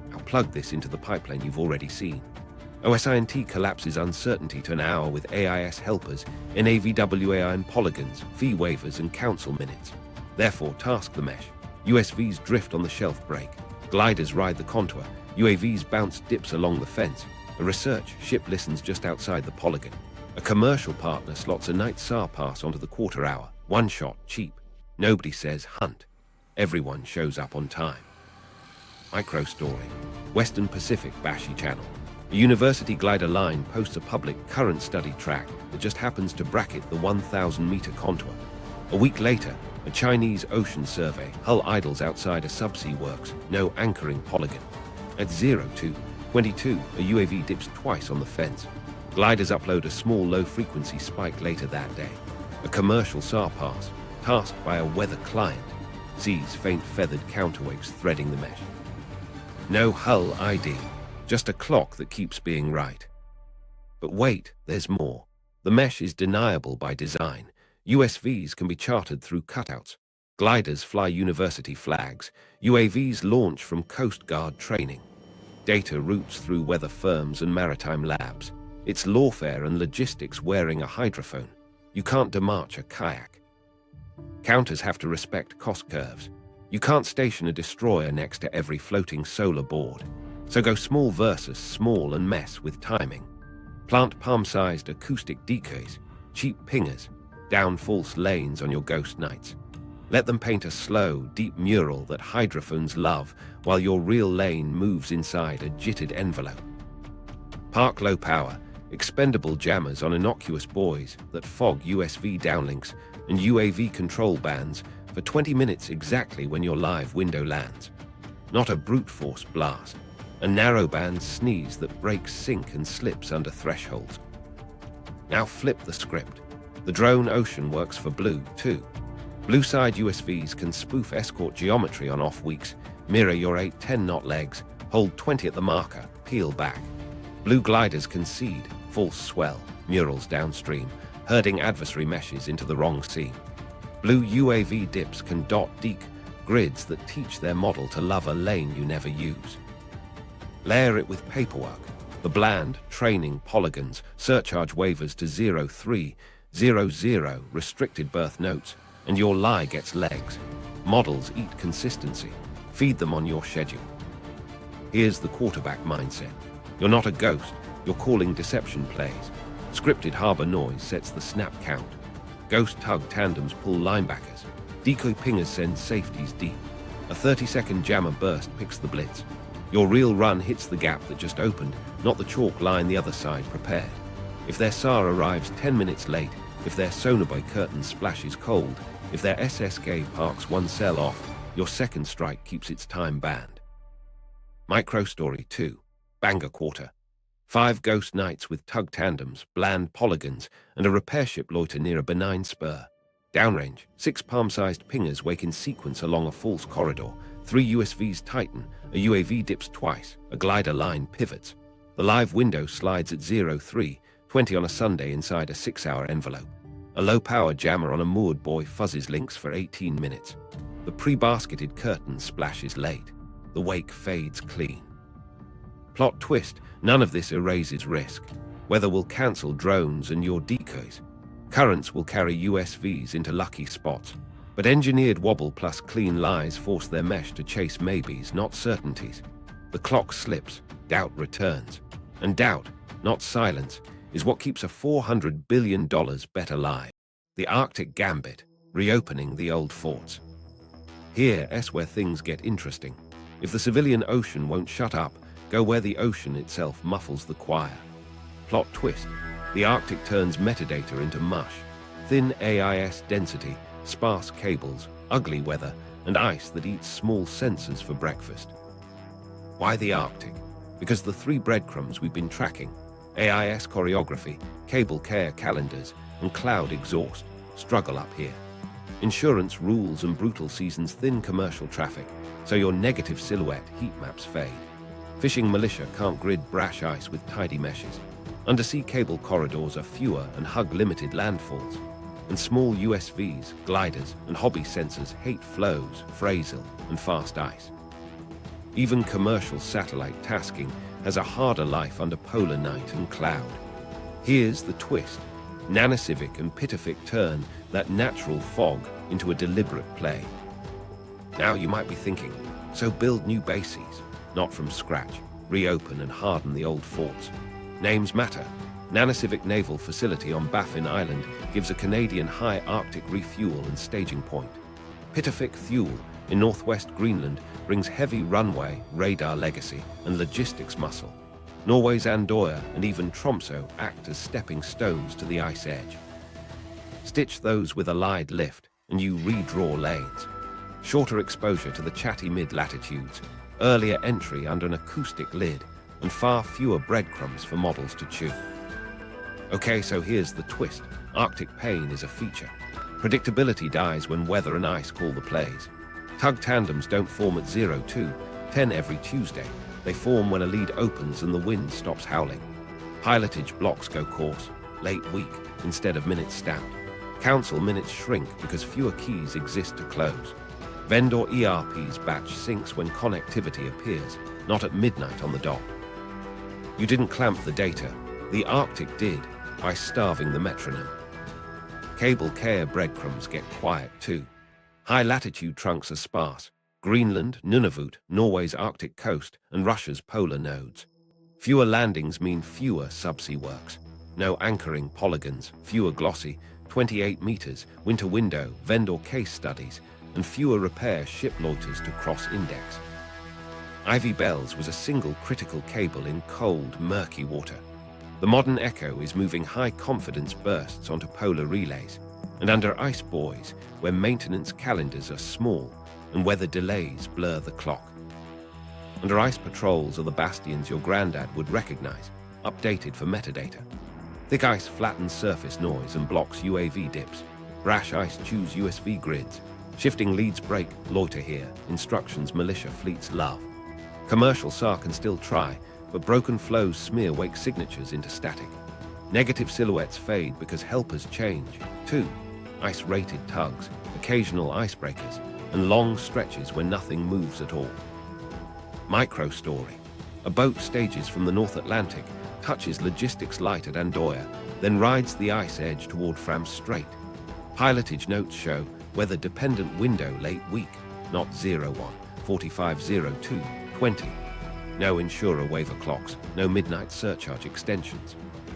Now plug this into the pipeline you've already seen. OSINT collapses uncertainty to an hour with AIS helpers, NAVWAI and polygons, fee waivers and council minutes. Therefore, task the mesh. USVs drift on the shelf break. Gliders ride the contour. UAVs bounce dips along the fence. A research ship listens just outside the polygon. A commercial partner slots a night SAR pass onto the quarter hour. 1 shot, cheap. Nobody says hunt. Everyone shows up on time. Micro story. Western Pacific Bashi Channel. A university glider line posts a public current study track that just happens to bracket the 1,000-meter contour. A week later, a Chinese ocean survey, hull idles outside a subsea works, no anchoring polygon. At 02, 22, a UAV dips twice on the fence. Gliders upload a small low-frequency spike later that day. A commercial SAR pass, tasked by a weather client, sees faint feathered counterwaves threading the mesh. No hull ID, just a clock that keeps being right. But wait, there's more. The mesh is deniable by design. USVs can be chartered through cutouts. Gliders fly university flags. UAVs launch from Coast Guard training. Data routes through weather firms and maritime labs. It's lawfare and logistics wearing a hydrophone. You can't demarch a kayak. Counters have to respect cost curves. You can't station a destroyer next to every floating solar board. So go small versus small and mess with timing. Plant palm-sized acoustic decoys, cheap pingers, down false lanes on your ghost nights. Let them paint a slow, deep mural that hydrophones love while your real lane moves inside a jittered envelope. Park low power, expendable jammers on innocuous buoys that fog USV downlinks and UAV control bands for 20 minutes exactly when your live window lands. Not a brute force blast, a narrowband sneeze that breaks sync and slips under thresholds. Now flip the script. The drone ocean works for blue, too. Blue-side USVs can spoof escort geometry on off weeks, mirror your 8-10 knot legs, Hold 20 at the marker, peel back. Blue gliders concede, false swell, murals downstream, herding adversary meshes into the wrong sea. Blue UAV dips can dot deek grids that teach their model to love a lane you never use. Layer it with paperwork, the bland, training polygons, surcharge waivers to 0300, restricted berth notes, and your lie gets legs. Models eat consistency. Feed them on your schedule. Here's the quarterback mindset. You're not a ghost, you're calling deception plays. Scripted harbor noise sets the snap count. Ghost tug tandems pull linebackers. Decoy pingers send safeties deep. A 30-second jammer burst picks the blitz. Your real run hits the gap that just opened, not the chalk line the other side prepared. If their SAR arrives 10 minutes late, if their sonar curtain splashes cold, if their SSK parks one cell off, your second strike keeps its time banned. Micro story 2. Bangor Quarter. 5 ghost nights with tug tandems, bland polygons, and a repair ship loiter near a benign spur. Downrange, 6 palm-sized pingers wake in sequence along a false corridor. 3 USVs tighten, a UAV dips twice, a glider line pivots. The live window slides at 03:20 on a Sunday inside a 6-hour envelope. A low-power jammer on a moored buoy fuzzes links for 18 minutes. The pre-basketed curtain splashes late. The wake fades clean. Plot twist, none of this erases risk. Weather will cancel drones and your decoys. Currents will carry USVs into lucky spots. But engineered wobble plus clean lies force their mesh to chase maybes, not certainties. The clock slips, doubt returns. And doubt, not silence, is what keeps a $400 billion bet alive. The Arctic Gambit, reopening the old forts. Here's where things get interesting. If the civilian ocean won't shut up, go where the ocean itself muffles the choir. Plot twist, the Arctic turns metadata into mush. Thin AIS density, sparse cables, ugly weather, and ice that eats small sensors for breakfast. Why the Arctic? Because the 3 breadcrumbs we've been tracking, AIS choreography, cable care calendars, and cloud exhaust, struggle up here. Insurance rules and brutal seasons thin commercial traffic, so your negative silhouette heat maps fade. Fishing militia can't grid brash ice with tidy meshes. Undersea cable corridors are fewer and hug limited landfalls. And small USVs, gliders, and hobby sensors hate flows, phrasal, and fast ice. Even commercial satellite tasking has a harder life under polar night and cloud. Here's the twist. Nanisivik and Pituffik turn that natural fog into a deliberate play. Now you might be thinking, so build new bases, not from scratch. Reopen and harden the old forts. Names matter. Nanisivik Naval Facility on Baffin Island gives a Canadian high Arctic refuel and staging point. Pituffik Thule in northwest Greenland brings heavy runway, radar legacy, and logistics muscle. Norway's Andøya and even Tromsø act as stepping stones to the ice edge. Stitch those with a Allied lift, and you redraw lanes. Shorter exposure to the chatty mid-latitudes, earlier entry under an acoustic lid, and far fewer breadcrumbs for models to chew. Okay, so here's the twist. Arctic pain is a feature. Predictability dies when weather and ice call the plays. Tug tandems don't form at 02:10 every Tuesday. They form when a lead opens and the wind stops howling. Pilotage blocks go coarse, late week instead of minutes stamped. Council minutes shrink because fewer keys exist to close. Vendor ERP's batch syncs when connectivity appears, not at midnight on the dot. You didn't clamp the data. The Arctic did, by starving the metronome. Cable care breadcrumbs get quiet too. High-latitude trunks are sparse. Greenland, Nunavut, Norway's Arctic coast, and Russia's polar nodes. Fewer landings mean fewer subsea works. No anchoring polygons, fewer glossy, 28 meters, winter window, vendor case studies, and fewer repair ship loiters to cross-index. Ivy Bells was a single critical cable in cold, murky water. The modern Echo is moving high-confidence bursts onto polar relays, and under ice buoys, where maintenance calendars are small and weather delays blur the clock. Under ice patrols are the bastions your granddad would recognize, updated for metadata. Thick ice flattens surface noise and blocks UAV dips. Brash ice chews USV grids. Shifting leads break, loiter here, instructions militia fleets love. Commercial SAR can still try, but broken flows smear wake signatures into static. Negative silhouettes fade because helpers change. 2. Ice-rated tugs, occasional icebreakers, and long stretches where nothing moves at all. Micro story. A boat stages from the North Atlantic, touches logistics light at Andoya, then rides the ice edge toward Fram Strait. Pilotage notes show weather-dependent window late week, not 01, 4502, 20. No insurer waiver clocks, no midnight surcharge extensions.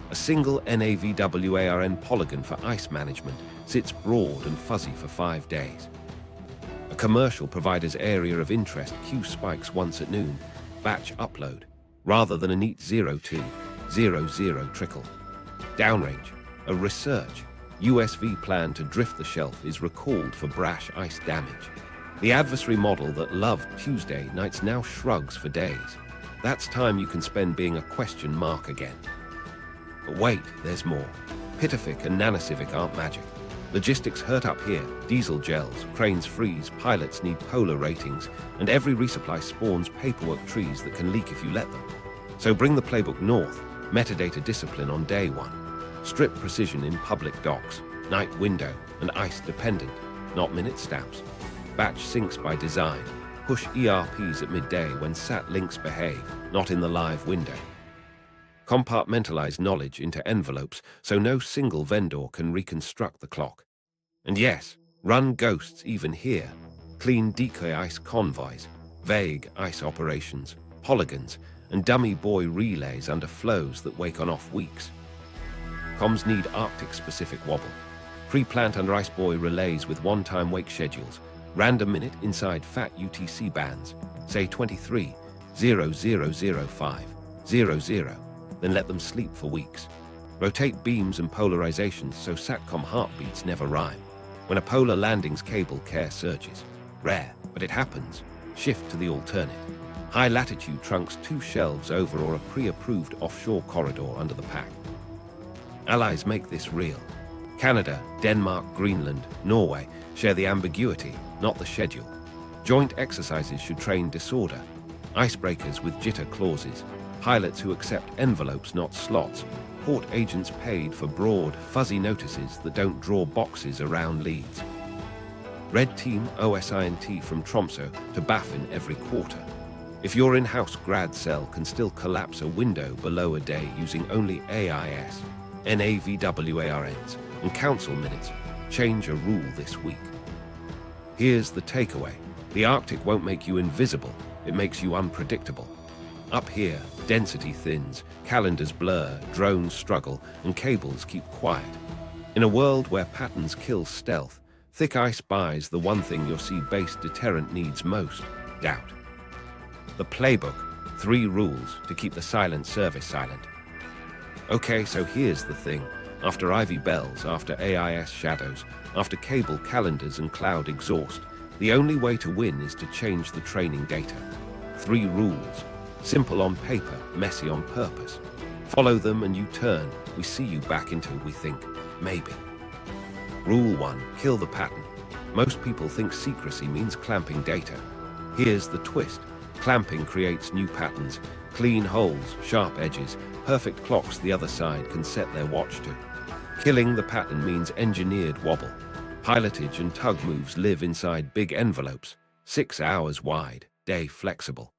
A single NAVWARN polygon for ice management sits broad and fuzzy for 5 days. A commercial provider's area of interest queue spikes once at noon, batch upload, rather than a neat 0200 trickle. Downrange. A research USV plan to drift the shelf is recalled for brash ice damage. The adversary model that loved Tuesday nights now shrugs for days. That's time you can spend being a question mark again. But wait, there's more. Pituffik and Nanisivik aren't magic. Logistics hurt up here, diesel gels, cranes freeze, pilots need polar ratings, and every resupply spawns paperwork trees that can leak if you let them. So bring the playbook north, metadata discipline on day 1. Strip precision in public docks, night window, and ice dependent, not minute stamps. Batch syncs by design. Push ERPs at midday when SAT links behave, not in the live window. Compartmentalize knowledge into envelopes so no single vendor can reconstruct the clock. And yes, run ghosts even here. Clean decoy ice convoys, vague ice operations, polygons, and dummy buoy relays under flows that wake on off weeks. Comms need Arctic-specific wobble. Pre-plant under ice buoy relays with one-time wake schedules. Random minute inside fat UTC bands, say 23, 0005, 00, then let them sleep for weeks. Rotate beams and polarizations so SATCOM heartbeats never rhyme. When a polar landings cable care surges. Rare, but it happens. Shift to the alternate. High latitude trunks 2 shelves over or a pre-approved offshore corridor under the pack. Allies make this real. Canada, Denmark, Greenland, Norway share the ambiguity, not the schedule. Joint exercises should train disorder. Icebreakers with jitter clauses. Pilots who accept envelopes, not slots. Port agents paid for broad, fuzzy notices that don't draw boxes around leads. Red Team OSINT from Tromsø to Baffin every quarter. If your in-house grad cell can still collapse a window below a day using only AIS, NAVWARNs, and council minutes, change a rule this week. Here's the takeaway. The Arctic won't make you invisible, it makes you unpredictable. Up here, density thins, calendars blur, drones struggle, and cables keep quiet. In a world where patterns kill stealth, thick ice buys the one thing your sea-based deterrent needs most: doubt. The playbook, 3 rules to keep the silent service silent. Okay, so here's the thing. After Ivy bells, after AIS shadows, after cable calendars and cloud exhaust, the only way to win is to change the training data. 3 rules. Simple on paper, messy on purpose. Follow them and you turn. We see you back into we think, maybe. Rule 1, kill the pattern. Most people think secrecy means clamping data. Here's the twist. Clamping creates new patterns, clean holes, sharp edges, perfect clocks the other side can set their watch to. Killing the pattern means engineered wobble. Pilotage and tug moves live inside big envelopes, 6 hours wide, day flexible.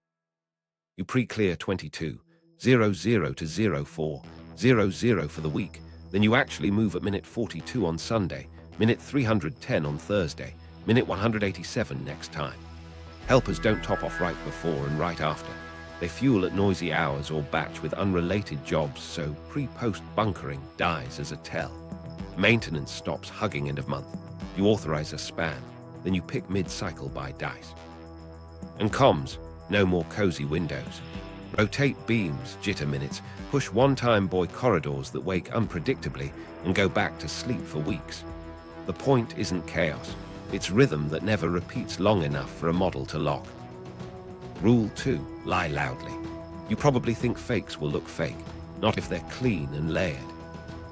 You pre-clear 22, 00 to 04, 00 for the week, then you actually move at minute 42 on Sunday, minute 310 on Thursday, minute 187 next time. Helpers don't top off right before and right after. They fuel at noisy hours or batch with unrelated jobs, so pre-post bunkering dies as a tell. Maintenance stops hugging end of month. You authorize a span, then you pick mid-cycle by dice. And comms, no more cozy windows. Rotate beams, jitter minutes, push one-time buoy corridors that wake unpredictably and go back to sleep for weeks. The point isn't chaos. It's rhythm that never repeats long enough for a model to lock. Rule 2, lie loudly. You probably think fakes will look fake, not if they're clean and layered.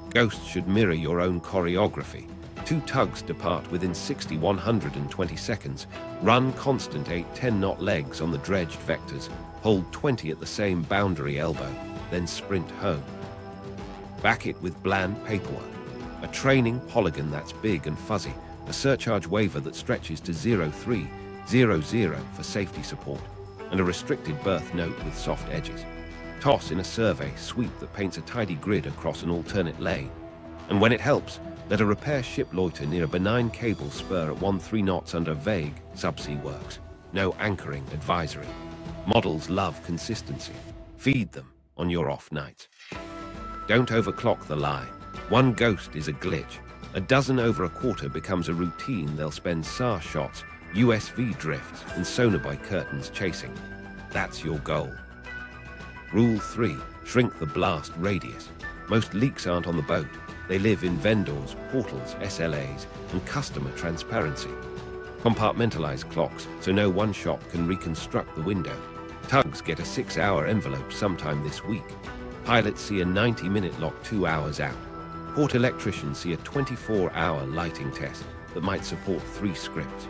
Ghosts should mirror your own choreography. 2 tugs depart within 60-120 seconds, run constant 8-10 knot legs on the dredged vectors, hold 20 at the same boundary elbow, then sprint home. Back it with bland paperwork. A training polygon that's big and fuzzy, a surcharge waiver that stretches to 0300 for safety support, and a restricted berth note with soft edges. Toss in a survey sweep that paints a tidy grid across an alternate lane. And when it helps, let a repair ship loiter near a benign cable spur at 13 knots under vague subsea works. No anchoring advisory. Models love consistency. Feed them on your off nights. Don't overclock the lie. 1 ghost is a glitch. A dozen over a quarter becomes a routine. They'll spend SAR shots, USV drifts, and sonar by curtains chasing. That's your goal. Rule 3. Shrink the blast radius. Most leaks aren't on the boat. They live in vendors, portals, SLAs, and customer transparency. Compartmentalize clocks so no one shop can reconstruct the window. Tugs get a 6-hour envelope sometime this week. Pilots see a 90-minute lock 2 hours out. Port electricians see a 24-hour lighting test that might support 3 scripts.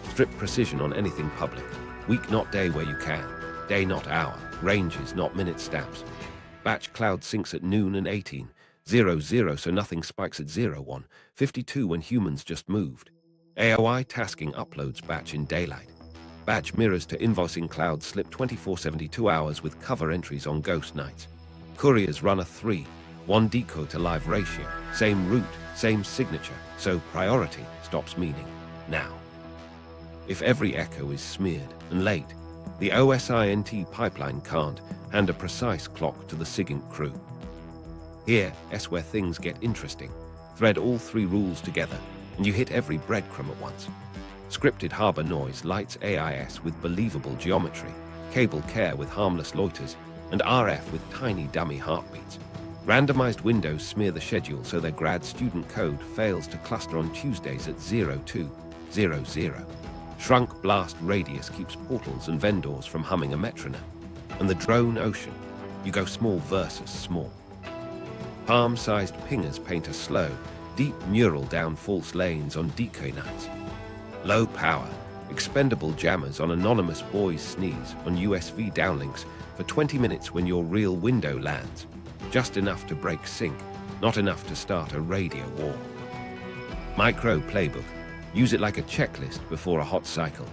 Strip precision on anything public. Week not day where you can. Day not hour. Ranges not minute stamps. Batch cloud sinks at noon and 18:00 so nothing spikes at 01:52 when humans just moved. AOI tasking uploads batch in daylight. Badge mirrors to invoicing cloud slip 24/72 hours with cover entries on ghost nights. Couriers run a 3:1 deco to live ratio. Same route, same signature, so priority stops meaning now. If every echo is smeared and late, the OSINT pipeline can't hand a precise clock to the SIGINT crew. Here's where things get interesting. Thread all 3 rules together, and you hit every breadcrumb at once. Scripted harbor noise lights AIS with believable geometry, cable care with harmless loiters, and RF with tiny dummy heartbeats. Randomized windows smear the schedule so their grad student code fails to cluster on Tuesdays at 02:00. Shrunk blast radius keeps portals and vendors from humming a metronome. And the drone ocean, you go small versus small. Palm-sized pingers paint a slow, deep mural down false lanes on decoy nights. Low power, expendable jammers on anonymous boys sneeze on USV downlinks for 20 minutes when your real window lands. Just enough to break sync, not enough to start a radio war. Micro playbook. Use it like a checklist before a hot cycle.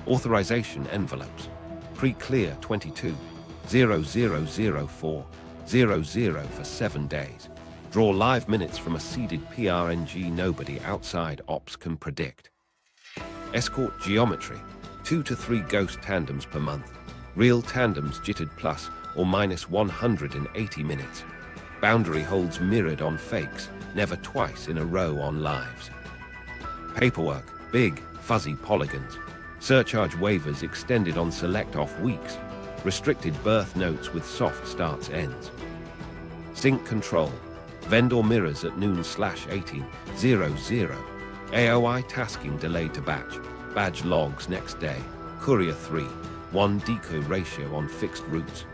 Authorization envelopes. Pre-clear 22:0004:00 for 7 days. Draw live minutes from a seeded PRNG nobody outside ops can predict. Escort geometry. 2 to 3 ghost tandems per month. Real tandems jittered plus or minus 180 minutes. Boundary holds mirrored on fakes, never twice in a row on lives. Paperwork, big, fuzzy polygons. Surcharge waivers extended on select off weeks. Restricted berth notes with soft starts ends. Sync control. Vendor mirrors at noon/18:00. AOI tasking delayed to batch. Badge logs next day. Courier 3:1 deco ratio on fixed routes.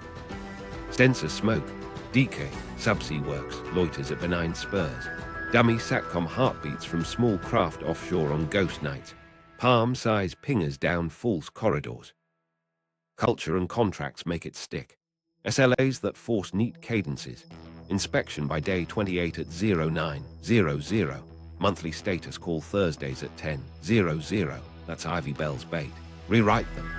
Sensor smoke. Decay. Subsea works. Loiters at benign spurs. Dummy SATCOM heartbeats from small craft offshore on ghost nights. Palm-sized pingers down false corridors. Culture and contracts make it stick. SLAs that force neat cadences. Inspection by day 28 at 09:00. Monthly status call Thursdays at 10:00. That's Ivy Bell's bait. Rewrite them.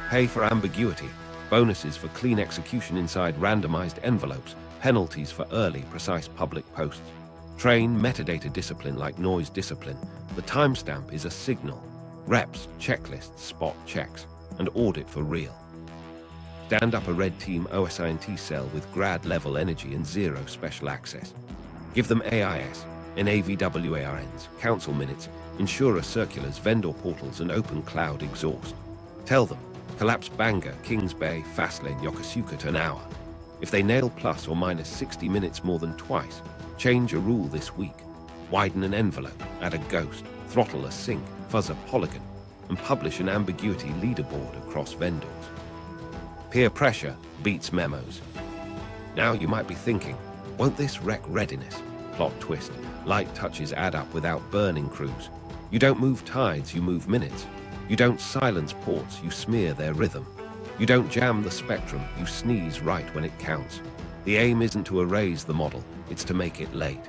Pay for ambiguity. Bonuses for clean execution inside randomized envelopes. Penalties for early, precise public posts. Train metadata discipline like noise discipline. The timestamp is a signal. Reps, checklists, spot checks, and audit for real. Stand up a red team OSINT cell with grad-level energy and 0 special access. Give them AIS, NAVWARNs, council minutes, insurer circulars, vendor portals, and open cloud exhaust. Tell them, collapse Bangor, Kings Bay, Fastlane, Yokosuka to an hour. If they nail plus or minus 60 minutes more than twice, change a rule this week. Widen an envelope, add a ghost, throttle a sync, fuzz a polygon, and publish an ambiguity leaderboard across vendors. Peer pressure beats memos. Now you might be thinking, won't this wreck readiness? plot twist. Light touches add up without burning crews. You don't move tides, you move minutes. You don't silence ports, you smear their rhythm. You don't jam the spectrum, you sneeze right when it counts. The aim isn't to erase the model, it's to make it late.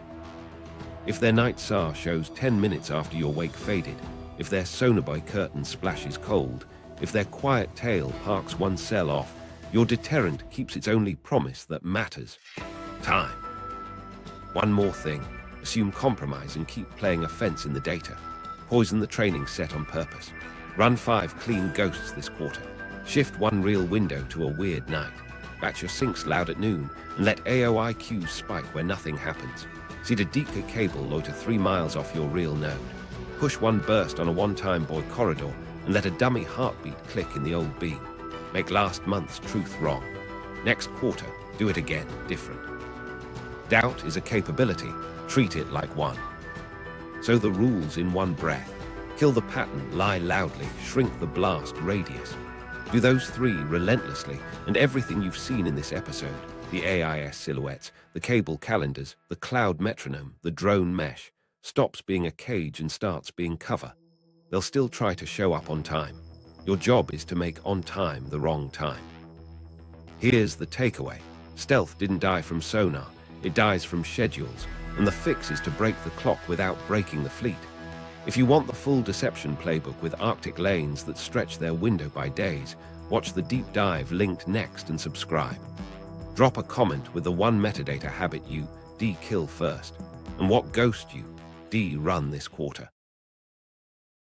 If their night SAR shows 10 minutes after your wake faded, if their sonobuoy curtain splashes cold, if their quiet tail parks one cell off, your deterrent keeps its only promise that matters: time. One more thing, assume compromise and keep playing offense in the data. Poison the training set on purpose. Run 5 clean ghosts this quarter. Shift 1 real window to a weird night. Batch your sinks loud at noon and let AOIQs spike where nothing happens. See the Deetka cable loiter 3 miles off your real node. Push 1 burst on a one-time buoy corridor and let a dummy heartbeat click in the old beam. Make last month's truth wrong. Next quarter, do it again, different. Doubt is a capability, treat it like one. So the rules in one breath. Kill the pattern, lie loudly, shrink the blast radius. Do those 3 relentlessly, and everything you've seen in this episode, the AIS silhouettes, the cable calendars, the cloud metronome, the drone mesh, stops being a cage and starts being cover. They'll still try to show up on time. Your job is to make on time the wrong time. Here's the takeaway. Stealth didn't die from sonar, it dies from schedules, and the fix is to break the clock without breaking the fleet. If you want the full deception playbook with Arctic lanes that stretch their window by days, watch the deep dive linked next and subscribe. Drop a comment with the one metadata habit you D kill first, and what ghost you D run this quarter.